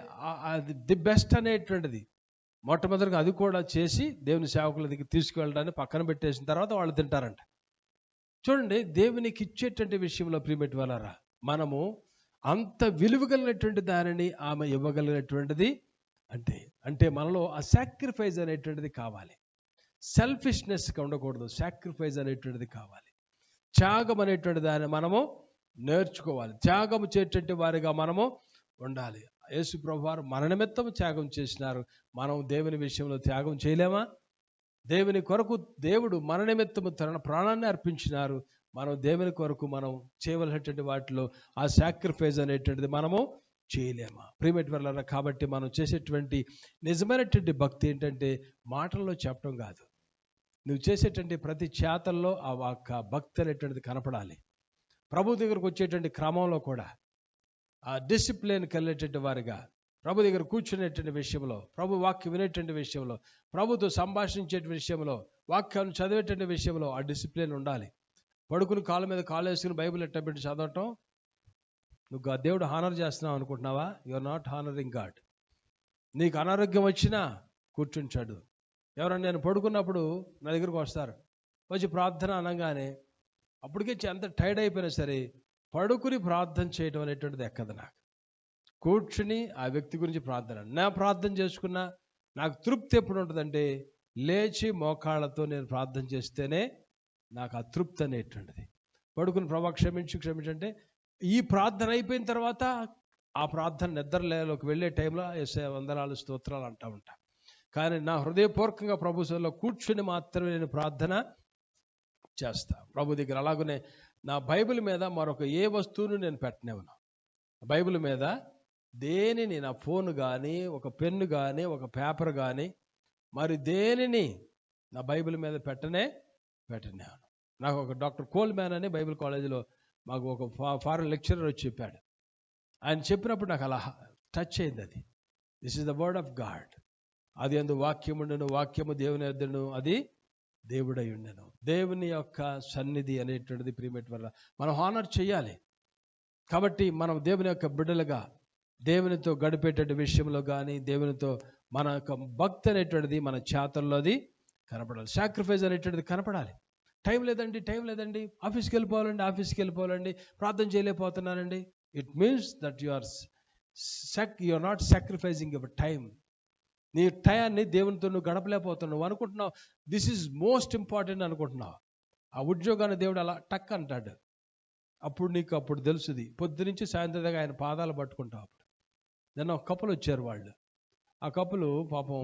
అది ది బెస్ట్ అనేటువంటిది మొట్టమొదటిగా అది కూడా చేసి దేవుని సేవకుల దగ్గర తీసుకువెళ్ళడానికి పక్కన పెట్టేసిన తర్వాత వాళ్ళు తింటారంట. చూడండి, దేవునికి ఇచ్చేటువంటి విషయంలో ప్రియమైన వాళ్ళారా, మనము అంత విలువగలిగినటువంటి దానిని ఆమె ఇవ్వగలిగినటువంటిది. అంటే మనలో ఆ సాక్రిఫైస్ అనేటువంటిది కావాలి. సెల్ఫిష్నెస్గా ఉండకూడదు. సాక్రిఫైస్ అనేటువంటిది కావాలి. త్యాగం అనేటువంటి దాన్ని మనము నేర్చుకోవాలి. త్యాగం చేసేటువంటి వారిగా మనము ఉండాలి. యేసు ప్రభువారు మన నిమిత్తం త్యాగం చేసినారు. మనం దేవుని విషయంలో త్యాగం చేయలేమా? దేవుని కొరకు దేవుడు మన నిమిత్తము తన ప్రాణాన్ని అర్పించినారు. మనం దేవుని కొరకు మనం చేయవలసినటువంటి వాటిలో ఆ సాక్రిఫైస్ అనేటువంటిది మనము చేయలేమా? ప్రియమైన వారలారా, కాబట్టి మనం చేసేటువంటి నిజమైనటువంటి భక్తి ఏంటంటే మాటల్లో చెప్పడం కాదు. నువ్వు చేసేటువంటి ప్రతి చేతల్లో ఆ భక్తి అనేటువంటిది కనపడాలి. ప్రభు దగ్గరకు వచ్చేటువంటి క్రమంలో కూడా ఆ డిసిప్లిన్ కలిగేటువంటి వారిగా ప్రభు దగ్గర కూర్చునేటువంటి విషయంలో, ప్రభు వాక్యం వినేటువంటి విషయంలో, ప్రభుతో సంభాషించే విషయంలో, వాక్యాన్ని చదివేటువంటి విషయంలో ఆ డిసిప్లిన్ ఉండాలి. పడుకుని కాళ్ళ మీద కాలు వేసుకుని బైబిల్ ఎట్టబెట్టి చదవటం, నువ్వు దేవుడు హానర్ చేస్తున్నావు అనుకుంటున్నావా? You are not honouring God. నీకు అనారోగ్యం వచ్చినా కూర్చుంటాడు. ఎవరన్నా నేను పడుకున్నప్పుడు నా దగ్గరకు వస్తారు, వచ్చి ప్రార్థన అనగానే అప్పటికే ఎంత టైర్డ్ అయిపోయినా సరే పడుకుని ప్రార్థన చేయడం అనేటువంటిది ఎక్కదు నాకు. కూర్చుని ఆ వ్యక్తి గురించి నా ప్రార్థన చేసుకున్నా నాకు తృప్తి ఎప్పుడు ఉంటుందంటే లేచి మోకాళ్ళతో నేను ప్రార్థన చేస్తేనే నాకు ఆ తృప్తి అనేటువంటిది. పడుకుని ప్రభా క్షమించంటే ఈ ప్రార్థన అయిపోయిన తర్వాత ఆ ప్రార్థన నిద్రలోకి వెళ్ళే టైంలో వందనాలు స్తోత్రాలు అంటూ ఉంటా. కానీ నా హృదయపూర్వకంగా ప్రభుత్వంలో కూర్చుని మాత్రమే నేను ప్రార్థన చేస్తా ప్రభు దగ్గర. అలాగనే నా బైబిల్ మీద మరొక ఏ వస్తువును నేను పెట్టనివ్వను. బైబిల్ మీద దేనిని, నా ఫోన్ కానీ, ఒక పెన్ను కానీ, ఒక పేపర్ కానీ, మరి దేనిని నా బైబిల్ మీద పెట్టనివ్వను. నాకు ఒక డాక్టర్ కోల్మ్యాన్ అని బైబిల్ కాలేజీలో మాకు ఒక ఫారెన్ లెక్చరర్ వచ్చి చెప్పాడు. ఆయన చెప్పినప్పుడు నాకు అలా టచ్ అయింది. అది this is the word of God. అది అందు వాక్యం ఉండెను, వాక్యము దేవుని యొద్దను, అది దేవుడై ఉండెను. దేవుని యొక్క సన్నిధి అనేటువంటిది ప్రియమైన వల్ల మనం హానర్ చేయాలి. కాబట్టి మనం దేవుని యొక్క బిడ్డలుగా దేవునితో గడిపేటువంటి విషయంలో కానీ, దేవునితో మన యొక్క భక్తి అనేటువంటిది మన చేతల్లో అది కనపడాలి. సాక్రిఫైస్ అనేటువంటిది కనపడాలి. టైం లేదండి, ఆఫీస్కి వెళ్ళిపోవాలండి, ప్రార్థన చేయలేకపోతున్నానండి. It means that you are not sacrificing your time. నీ టయాన్ని దేవునితో నువ్వు గడపలేకపోతున్నావు అనుకుంటున్నావు. దిస్ ఈజ్ మోస్ట్ ఇంపార్టెంట్ అనుకుంటున్నావు. ఆ ఉద్యోగాన్ని దేవుడు అలా టక్ అంటాడు. అప్పుడు నీకు అప్పుడు తెలుసుది. పొద్దు నుంచి సాయంత్రం దాకా ఆయన పాదాలు పట్టుకుంటావు. అప్పుడు నిన్న ఒక కపుల్ వచ్చారు. వాళ్ళు ఆ కపులు పాపం,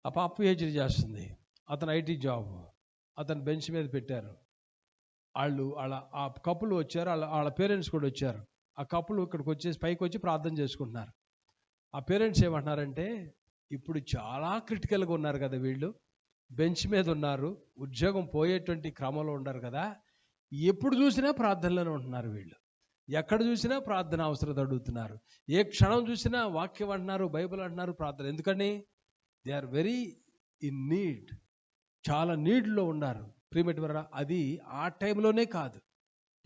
ఆ పాప PhD చేస్తుంది, అతను IT జాబ్, అతను బెంచ్ మీద పెట్టారు. ఆ కపులు వచ్చారు, వాళ్ళ పేరెంట్స్ కూడా వచ్చారు. ఆ కపులు ఇక్కడికి వచ్చేసి పైకి వచ్చి ప్రార్థన చేసుకుంటున్నారు. ఆ పేరెంట్స్ ఏమంటున్నారంటే, ఇప్పుడు చాలా క్రిటికల్గా ఉన్నారు కదా, వీళ్ళు బెంచ్ మీద ఉన్నారు, ఉద్యోగం పోయేటువంటి క్రమంలో ఉన్నారు కదా, ఎప్పుడు చూసినా ప్రార్థనలోనే ఉంటున్నారు. వీళ్ళు ఎక్కడ చూసినా ప్రార్థన అవసరం అడుగుతున్నారు. ఏ క్షణం చూసినా వాక్యం అంటున్నారు, బైబిల్ అంటున్నారు, ప్రార్థన. ఎందుకని? They are very in need, చాలా నీడ్లో ఉన్నారు. ప్రియమైన అది ఆ టైంలోనే కాదు,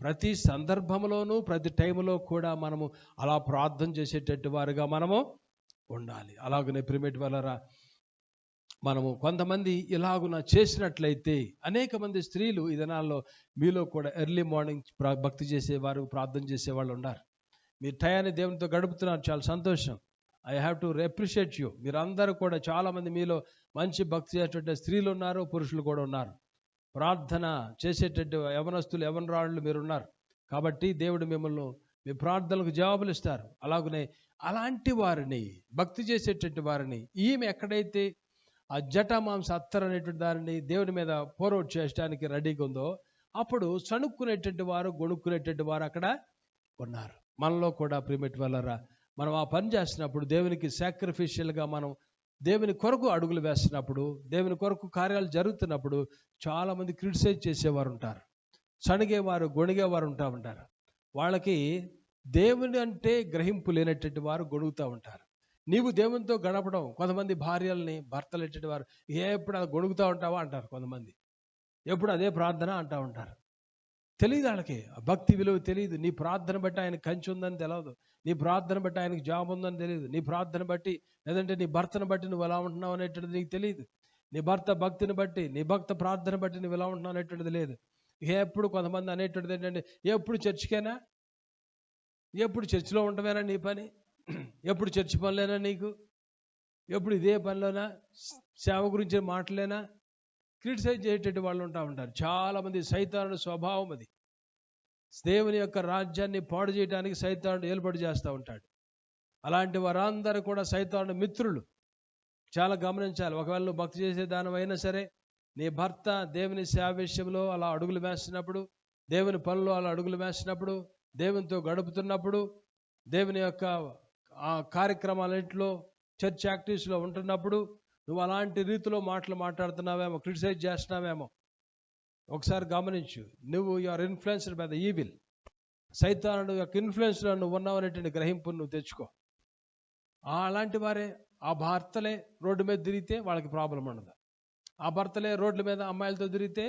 ప్రతి సందర్భంలోనూ ప్రతి టైంలో కూడా మనము అలా ప్రార్థన చేసేటట్టు వారుగా మనము ఉండాలి. అలాగనే ప్రియమైన వాళ్ళరా, మనము కొంతమంది ఇలాగున చేసినట్లయితే అనేక మంది స్త్రీలు ఈ దినాల్లో మీలో కూడా ఎర్లీ మార్నింగ్ భక్తి చేసేవారు, ప్రార్థన చేసేవాళ్ళు ఉన్నారు. మీరు టయాన్ని దేవునితో గడుపుతున్నారు, చాలా సంతోషం. I have to appreciate you. మీరందరూ కూడా చాలామంది మీలో మంచి భక్తి చేసేటువంటి స్త్రీలు ఉన్నారు, పురుషులు కూడా ఉన్నారు. ప్రార్థన చేసేటట్టు యవనస్తులు, యవనరాళ్ళు మీరున్నారు. కాబట్టి దేవుడు మిమ్మల్ని మీ ప్రార్థనలకు జవాబులు ఇస్తారు. అలాగనే అలాంటి వారిని, భక్తి చేసేటటువంటి వారిని, ఈమె ఎక్కడైతే ఆ జటామాంస అత్తర్ అనేటువంటి దానిని దేవుని మీద పోరౌట్ చేయడానికి రెడీగా ఉందో, అప్పుడు సణుక్కునేటువంటి వారు, గొణుక్కునేటువంటి వారు అక్కడ ఉన్నారు. మనలో కూడా ప్రియమైన వాళ్ళరా, మనం ఆ పని చేస్తున్నప్పుడు, దేవునికి సాక్రిఫిషియల్గా మనం దేవుని కొరకు అడుగులు వేస్తున్నప్పుడు, దేవుని కొరకు కార్యాలు జరుగుతున్నప్పుడు చాలామంది క్రిటిసైజ్ చేసేవారు ఉంటారు, సణిగేవారు, గొణిగేవారు ఉంటారు. వాళ్ళకి దేవుని అంటే గ్రహింపు లేనటువంటి వారు గొణుగుతూ ఉంటారు. నీవు దేవునితో గడపడం, కొంతమంది భార్యల్ని, భర్తలు ఎట్టి వారు ఎప్పుడు అది గొణుగుతూ ఉంటావా అంటారు. కొంతమంది ఎప్పుడు అదే ప్రార్థన అంటూ ఉంటారు. తెలియదు వాళ్ళకి, భక్తి విలువ తెలియదు. నీ ప్రార్థన బట్టి ఆయన కంచి ఉందని తెలియదు, నీ ప్రార్థన బట్టి ఆయనకు జాబ్ ఉందని తెలియదు, నీ ప్రార్థన బట్టి, లేదంటే నీ భర్తను బట్టి నువ్వు ఎలా ఉంటున్నావు అనేటువంటిది నీకు తెలియదు, నీ భర్త భక్తిని బట్టి, నీ భక్త ప్రార్థన బట్టి నువ్వు ఎలా ఉంటున్నావు అనేటువంటిది లేదు. ఎప్పుడు కొంతమంది అనేటువంటిది ఏంటంటే, ఎప్పుడు చర్చికేనా, ఎప్పుడు చర్చిలో ఉండవేనా నీ పని, ఎప్పుడు చర్చి పనిలేనా నీకు, ఎప్పుడు ఇదే పనిలోనా, సేవ గురించి మాటలేనా, క్రిటిసైజ్ చేసేటట్టు వాళ్ళు ఉంటారు. చాలామంది సైతానుడి స్వభావం అది. దేవుని యొక్క రాజ్యాన్ని పాడు చేయడానికి సైతానుడు ఏర్పాటు చేస్తూ ఉంటాడు. అలాంటి వారందరూ కూడా సైతానుడి మిత్రులు. చాలా గమనించాలి. ఒకవేళ నువ్వు భక్తి చేసే దానివైనా సరే, నీ భర్త దేవుని సేవ విషయంలో అలా అడుగులు వేస్తున్నప్పుడు, దేవుని పనులు అలా అడుగులు వేస్తున్నప్పుడు, దేవునితో గడుపుతున్నప్పుడు, దేవుని యొక్క ఆ కార్యక్రమాలన్నింటిలో, చర్చ్ యాక్టివిటీస్లో ఉంటున్నప్పుడు నువ్వు అలాంటి రీతిలో మాట్లాడుతున్నావేమో, క్రిటిసైజ్ చేస్తున్నావేమో, ఒకసారి గమనించు. నువ్వు you are influenced by the evil. సైతానుడు యొక్క ఇన్ఫ్లుయెన్స్లో నువ్వు ఉన్నావు అనేటువంటి గ్రహింపును నువ్వు తెచ్చుకో. అలాంటి వారే, ఆ భర్తలే రోడ్డు మీద తిరిగితే వాళ్ళకి ప్రాబ్లం ఉండదు, ఆ భర్తలే రోడ్ల మీద అమ్మాయిలతో తిరిగితే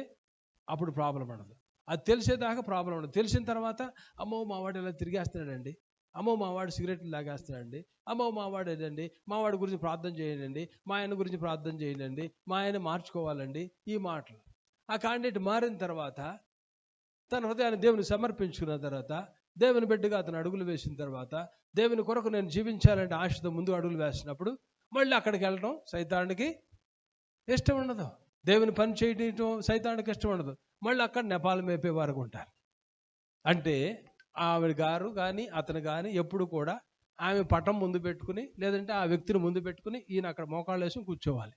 అప్పుడు ప్రాబ్లం ఉండదు. అది తెలిసేదాకా ప్రాబ్లం ఉండదు. తెలిసిన తర్వాత, అమ్మో మావాడు ఇలా తిరిగేస్తున్నాడండి, అమ్మో మావాడు సిగరెట్లు లాగేస్తున్నాడండి, అమ్మో మావాడు ఏదండి, మావాడి గురించి ప్రార్థన చేయండి, మా ఆయన గురించి ప్రార్థన చేయండి, మా ఆయన మార్చుకోవాలండి, ఈ మాటలు. ఆ క్యాండిడేట్ మారిన తర్వాత, తన హృదయాన్ని దేవుని సమర్పించుకున్న తర్వాత, దేవుని బిడ్డగా అతను అడుగులు వేసిన తర్వాత, దేవుని కొరకు నేను జీవించాలంటే ఆశతో ముందు అడుగులు వేసినప్పుడు, మళ్ళీ అక్కడికి వెళ్ళడం సైతానుడికి ఇష్టం ఉండదు. దేవుని పని చేయటం సైతానుడికి ఇష్టం ఉండదు. మళ్ళీ అక్కడ నెపాలు మేపే వారు ఉంటారు. అంటే ఆవిడ గారు కానీ అతను కానీ ఎప్పుడు కూడా ఆమె పటం ముందు పెట్టుకుని, లేదంటే ఆ వ్యక్తిని ముందు పెట్టుకుని ఈయన అక్కడ మోకాళ్ళు వేసి కూర్చోవాలి.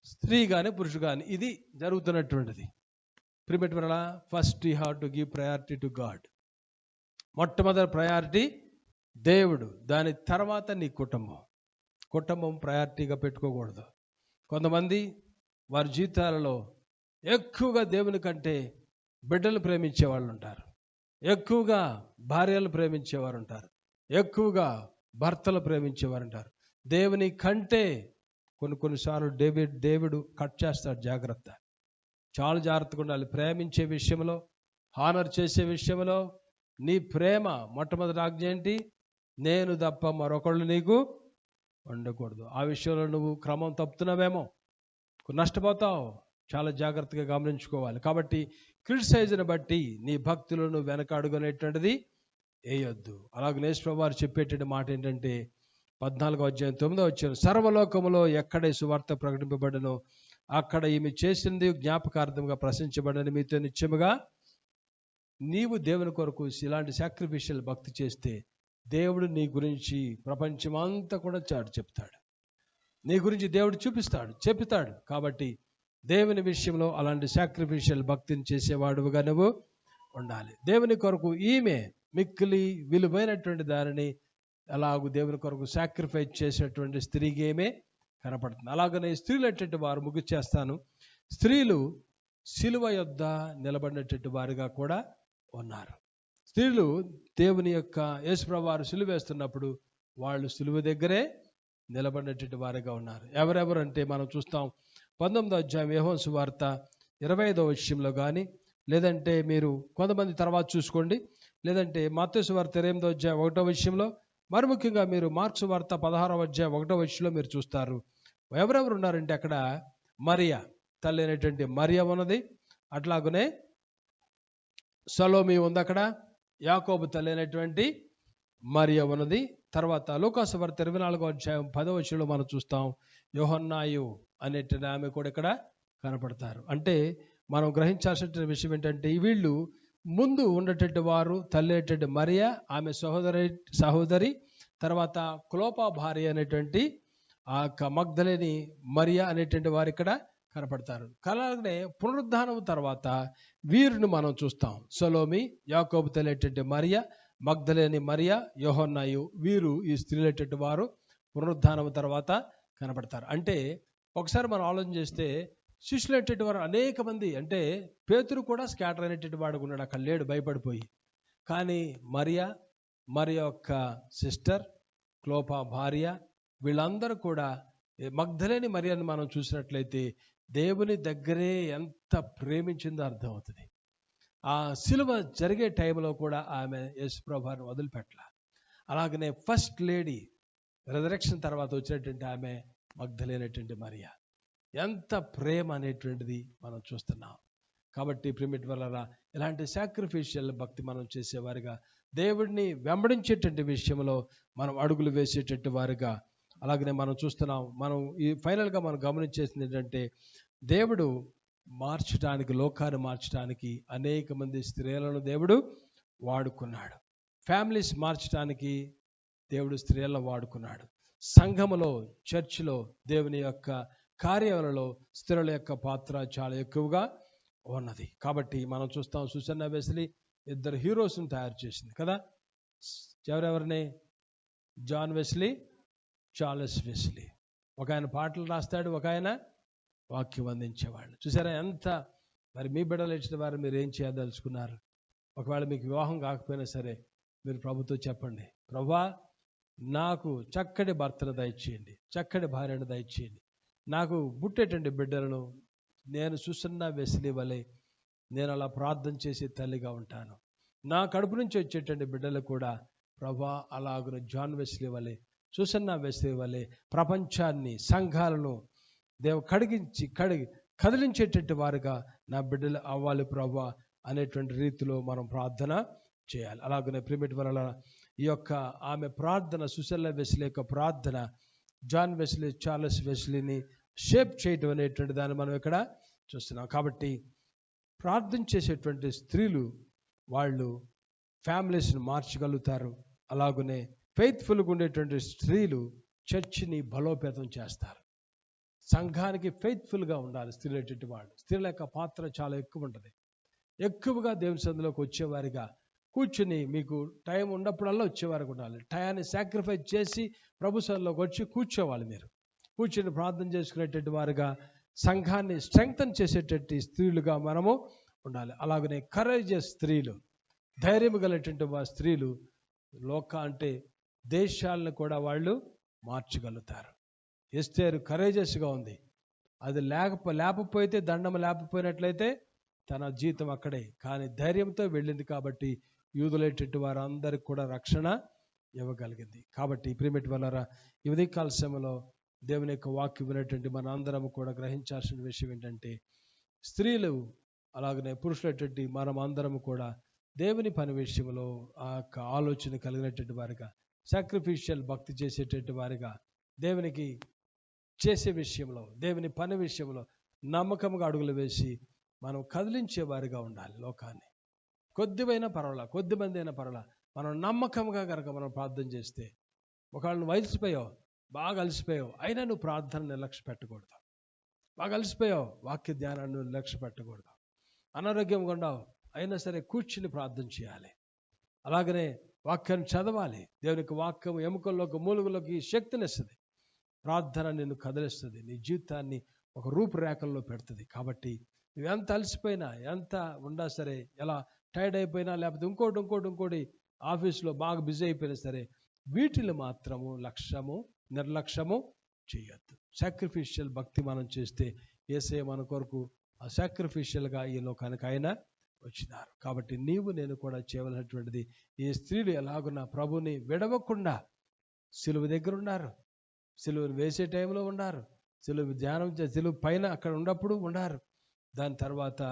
స్త్రీ కానీ పురుషుడు కానీ ఇది జరుగుతున్నటువంటిది. ప్రిమిట్ వల్ల first you have to give priority to God. మొట్టమొదటి ప్రయారిటీ దేవుడు, దాని తర్వాత నీ కుటుంబం ప్రయారిటీగా పెట్టుకోకూడదు. కొంతమంది వారి జీవితాలలో ఎక్కువగా దేవుని కంటే బిడ్డలు ప్రేమించే వాళ్ళు ఉంటారు, ఎక్కువగా భార్యలు ప్రేమించేవారు ఉంటారు, ఎక్కువగా భర్తలు ప్రేమించేవారు ఉంటారు. దేవుని కంటే కొన్నిసార్లు దేవుడు కట్ చేస్తాడు. జాగ్రత్త, చాలా జాగ్రత్తగా ఉండాలి. ప్రేమించే విషయంలో, హానర్ చేసే విషయంలో నీ ప్రేమ మొట్టమొదటి ఆజ్ఞ ఏంటి? నేను తప్ప మరొకళ్ళు నీకు ఉండకూడదు. ఆ విషయంలో నువ్వు క్రమం తప్పుతున్నావేమో, నష్టపోతావు. చాలా జాగ్రత్తగా గమనించుకోవాలి. కాబట్టి క్రిటిసైజ్ని బట్టి నీ భక్తులు నువ్వు వెనకాడుకునేటువంటిది వేయొద్దు. అలాగే యేసుప్రభువు వారు చెప్పేటువంటి మాట ఏంటంటే 14వ అధ్యాయం 9వ వచనం, సర్వలోకములో ఎక్కడ సువార్త ప్రకటింపబడనో అక్కడ ఈమె చేసింది జ్ఞాపకార్థంగా ప్రశంసించబడని మీతో నిత్యముగా. నీవు దేవుని కొరకు ఇలాంటి సాక్రిఫిషియల్ భక్తి చేస్తే దేవుడు నీ గురించి ప్రపంచమంతా కూడా చెప్తాడు. నీ గురించి దేవుడు చెప్తాడు. కాబట్టి దేవుని విషయంలో అలాంటి సాక్రిఫిషియల్ భక్తిని చేసేవాడుగా నువ్వు ఉండాలి. దేవుని కొరకు ఈమె మిక్కిలి విలువైనటువంటి దానిని అలాగూ దేవుని కొరకు సాక్రిఫైస్ చేసినటువంటి స్త్రీకి ఏమే కనపడుతుంది. అలాగనే స్త్రీలు అటువంటి వారు ముగిచేస్తాను. స్త్రీలు సిలువ యొద్ద నిలబడినటువంటి వారుగా కూడా ఉన్నారు. స్త్రీలు దేవుని యొక్క యేసుప్రభువు వారు సిలువ వేస్తున్నప్పుడు వాళ్ళు సిలువ దగ్గరే నిలబడినటువంటి వారుగా ఉన్నారు. ఎవరెవరు అంటే మనం చూస్తాం 19వ అధ్యాయం యోహాను సువార్త 25వ వచనంలో కానీ, లేదంటే మీరు కొంతమంది తర్వాత చూసుకోండి, లేదంటే మత్తయి సువార్త 28వ అధ్యాయం 1వ వచనంలో, మరి ముఖ్యంగా మీరు మార్కు సువార్త 16వ అధ్యాయం 1వ వచనంలో మీరు చూస్తారు. ఎవరెవరు ఉన్నారంటే అక్కడ మరియా తల్లి అయినటువంటి మరియా ఉన్నది, అట్లాగనే సలోమి ఉంది, అక్కడ యాకోబు తల్లి అయినటువంటి మరియా ఉన్నది. తర్వాత లూకాసు వార్త 24వ అధ్యాయం 10వ వచనంలో మనం చూస్తాం యోహన్నాయు అనేటువంటి ఆమె కూడా ఇక్కడ కనపడతారు. అంటే మనం గ్రహించాల్సిన విషయం ఏంటంటే వీళ్ళు ముందు ఉన్నటువంటి వారు తల్లి అయినటువంటి మరియా, ఆమె సహోదరి, తర్వాత క్లోపా భార్య అనేటువంటి ఆ మగ్దలేని మరియా అనేటువంటి వారు ఇక్కడ కనపడతారు. అలాగనే పునరుద్ధానం తర్వాత వీరిని మనం చూస్తాం. సలోమి, యాకోబు తల్లి అయినటువంటి మరియా, మగ్దలేని మరియా, యోహన్నాయు, వీరు ఈ స్త్రీలైనటువంటి వారు పునరుద్ధానం తర్వాత కనపడతారు. అంటే ఒకసారి మనం ఆలోచన చేస్తే శిష్యులైనటువంటి వారు అనేక మంది, అంటే పేతురు కూడా స్కాటర్ అయినటువంటి వాడు ఉన్నాడు, అక్కడ లేడు, భయపడిపోయి. కానీ మరియా యొక్క సిస్టర్, క్లోపా భార్య, వీళ్ళందరూ కూడా మగ్దలేని మరియాని మనం చూసినట్లయితే దేవుని దగ్గరే ఎంత ప్రేమించిందో అర్థమవుతుంది. ఆ సిలువ జరిగే టైంలో కూడా ఆమె యేసుప్రభువుని వదిలిపెట్టల. అలాగనే ఫస్ట్ లేడీ రెజరెక్షన్ తర్వాత వచ్చినటువంటి ఆమె మగ్దలేనటువంటి మరియా, ఎంత ప్రేమ అనేటువంటిది మనం చూస్తున్నాం. కాబట్టి ప్రిమిట్ వల్ల ఇలాంటి సాక్రిఫిషియల్ భక్తి మనం చేసేవారుగా, దేవుడిని వెంబడించేటువంటి విషయంలో మనం అడుగులు వేసేటట్టు వారుగా, అలాగనే మనం చూస్తున్నాం. మనం ఈ ఫైనల్గా మనం గమనించేసింది ఏంటంటే దేవుడు మార్చడానికి, లోకాన్ని మార్చడానికి అనేక మంది స్త్రీలను దేవుడు వాడుకున్నాడు. ఫ్యామిలీస్ మార్చడానికి దేవుడు స్త్రీలను వాడుకున్నాడు. సంఘములో, చర్చిలో, దేవుని యొక్క కార్యాలలో స్త్రీల యొక్క పాత్ర చాలా ఎక్కువగా ఉన్నది. కాబట్టి మనం చూస్తాం సుసన్నా వెస్లీ 2 హీరోస్ని తయారు చేసింది కదా. ఎవరెవరిని? John Wesley, Charles Wesley. ఒక ఆయన పాటలు రాస్తాడు, ఒక ఆయన వాక్యం అందించేవాళ్ళు. చూసారా ఎంత? మరి మీ బిడ్డలు ఇచ్చిన వారు మీరు ఏం చేయదలుచుకున్నారు? ఒకవేళ మీకు వివాహం కాకపోయినా సరే మీరు ప్రభుతో చెప్పండి, ప్రభువా నాకు చక్కటి భర్తను దయచేయండి, చక్కటి భార్యను దయచేయండి, నాకు పుట్టేటువంటి బిడ్డలను నేను సుసన్నా వెస్లీ వలె నేను అలా ప్రార్థన చేసే తల్లిగా ఉంటాను. నా కడుపు నుంచి వచ్చేటువంటి బిడ్డలు కూడా ప్రభువా అలాగున జాన్ వెస్లీ వలె, సుసన్నా వెస్లీ వలె ప్రపంచాన్ని, సంఘాలను కదిలించేటట్టు వారుగా నా బిడ్డలు అవ్వాలి ప్రభువా అనేటువంటి రీతిలో మనం ప్రార్థన చేయాలి. అలాగనే ప్రిమిట్ వల్ల ఈ యొక్క ఆమె ప్రార్థన, సుసన్నా వెస్లీ యొక్క ప్రార్థన జాన్ వెస్లీ, చార్లెస్ వెస్లీని షేప్ చేయటం అనేటువంటి దాన్ని మనం ఇక్కడ చూస్తున్నాం. కాబట్టి ప్రార్థన చేసేటువంటి స్త్రీలు వాళ్ళు ఫ్యామిలీస్ని మార్చగలుగుతారు. అలాగనే ఫెయిత్ఫుల్గా ఉండేటువంటి స్త్రీలు చర్చిని బలోపేతం చేస్తారు. సంఘానికి ఫెయిత్ఫుల్గా ఉండాలి స్త్రీలటువంటి వాళ్ళు. స్త్రీల యొక్క పాత్ర చాలా ఎక్కువ ఉంటుంది. ఎక్కువగా దేవుని సన్నిధిలోకి వచ్చేవారిగా కూర్చుని, మీకు టైం ఉన్నప్పుడల్లా వచ్చేవారికి ఉండాలి. టయాన్ని సాక్రిఫైస్ చేసి ప్రభు సన్నిధిలోకి వచ్చి కూర్చోవాలి. మీరు కూర్చుని ప్రార్థన చేసుకునేటువంటి వారుగా, సంఘాన్ని స్ట్రెంగ్తన్ చేసేటటువంటి స్త్రీలుగా మనము ఉండాలి. అలాగనే కరేజియస్ స్త్రీలు, ధైర్యం కలిగినటువంటి స్త్రీలు అంటే దేశాలను కూడా వాళ్ళు మార్చగలుగుతారు. ఎస్తేరు కరేజియస్గా ఉంది. అది లేకపోతే దండం లేకపోయినట్లయితే తన జీవితం అక్కడే. కానీ ధైర్యంతో వెళ్ళింది కాబట్టి యూదులైనటువంటి వారందరికీ కూడా రక్షణ ఇవ్వగలిగింది. కాబట్టి ప్రియమైన వాళ్ళారా, ఈ ఉదయకాల సమయంలో దేవుని యొక్క వాక్యం వినేటువంటి మన అందరం కూడా గ్రహించాల్సిన విషయం ఏంటంటే, స్త్రీలు అలాగనే పురుషులైనటువంటి మనం అందరం కూడా దేవుని పని విషయంలో ఆ యొక్క ఆలోచన కలిగినటువంటి వారిగా, సాక్రిఫిషియల్ భక్తి చేసేటువంటి వారిగా, దేవునికి చేసే విషయంలో, దేవుని పని విషయంలో నమ్మకంగా అడుగులు వేసి మనం కదిలించే వారిగా ఉండాలి. లోకాన్ని కొద్దివైనా పర్వాలా, కొద్దిమంది అయినా పర్వాలా, మనం నమ్మకంగా కనుక మనం ప్రార్థన చేస్తే, ఒకవేళ నువ్వు అలసిపోయావు, బాగా అలసిపోయావు, అయినా నువ్వు ప్రార్థన నిర్లక్ష్య పెట్టకూడదు. బాగా అలసిపోయావు, వాక్య ధ్యానాన్ని నిర్లక్ష్య పెట్టకూడదు. అనారోగ్యంగా ఉన్నావు, అయినా సరే కూర్చుని ప్రార్థన చేయాలి. అలాగనే వాక్యాన్ని చదవాలి. దేవునికి వాక్యం ఎముకల్లోకి, మూలుగులోకి శక్తినిస్తుంది. ప్రార్థన నిన్ను కదిలిస్తుంది, నీ జీవితాన్ని ఒక రూపురేఖల్లో పెడుతుంది. కాబట్టి నువ్వు ఎంత అలసిపోయినా, ఎంత ఉన్నా సరే, ఎలా టైర్డ్ అయిపోయినా, లేకపోతే ఇంకోటి ఆఫీస్లో బాగా బిజీ అయిపోయినా సరే, వీటిని మాత్రము నిర్లక్ష్యము చేయొద్దు. సాక్రిఫిషియల్ భక్తి మనం చేస్తే యేసయ్య మన కొరకు ఆ సాక్రిఫిషియల్గా ఈ లోకానికి ఆయన వచ్చినారు. కాబట్టి నేను కూడా చేయవలసినటువంటిది, ఈ స్త్రీలు ఎలాగున్నా ప్రభుని విడవకుండా సిలువ దగ్గర ఉన్నారు, సిలువను వేసే టైంలో ఉన్నారు, సిలువ ధ్యానం సిలువ పైన అక్కడ ఉన్నప్పుడు ఉన్నారు. దాని తర్వాత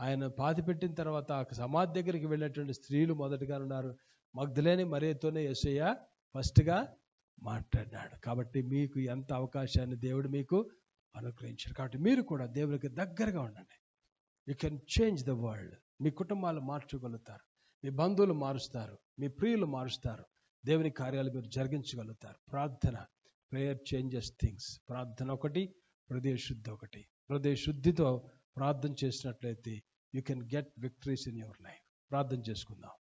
ఆయన పాతిపెట్టిన తర్వాత ఆ సమాధి దగ్గరికి వెళ్ళినటువంటి స్త్రీలు మొదటగా ఉన్నారు. మగ్దలేని మరియతోనే యేసయ్య ఫస్ట్గా మాట్లాడినాడు. కాబట్టి మీకు ఎంత అవకాశాన్ని దేవుడు మీకు అనుగ్రహించారు. కాబట్టి మీరు కూడా దేవునికి దగ్గరగా ఉండండి. You can change the world. మీ కుటుంబాలు మార్చగలుగుతారు, మీ బంధువులు మారుస్తారు, మీ ప్రియులు మారుస్తారు, దేవుని కార్యాలు మీరు జరిగించగలుగుతారు. Prayer changes things. ప్రార్థన ఒకటి, హృదయ శుద్ధి ఒకటి. హృదయ శుద్ధితో ప్రార్థన చేసినట్లయితే you can get victories in your life. ప్రార్థన చేసుకుందాం.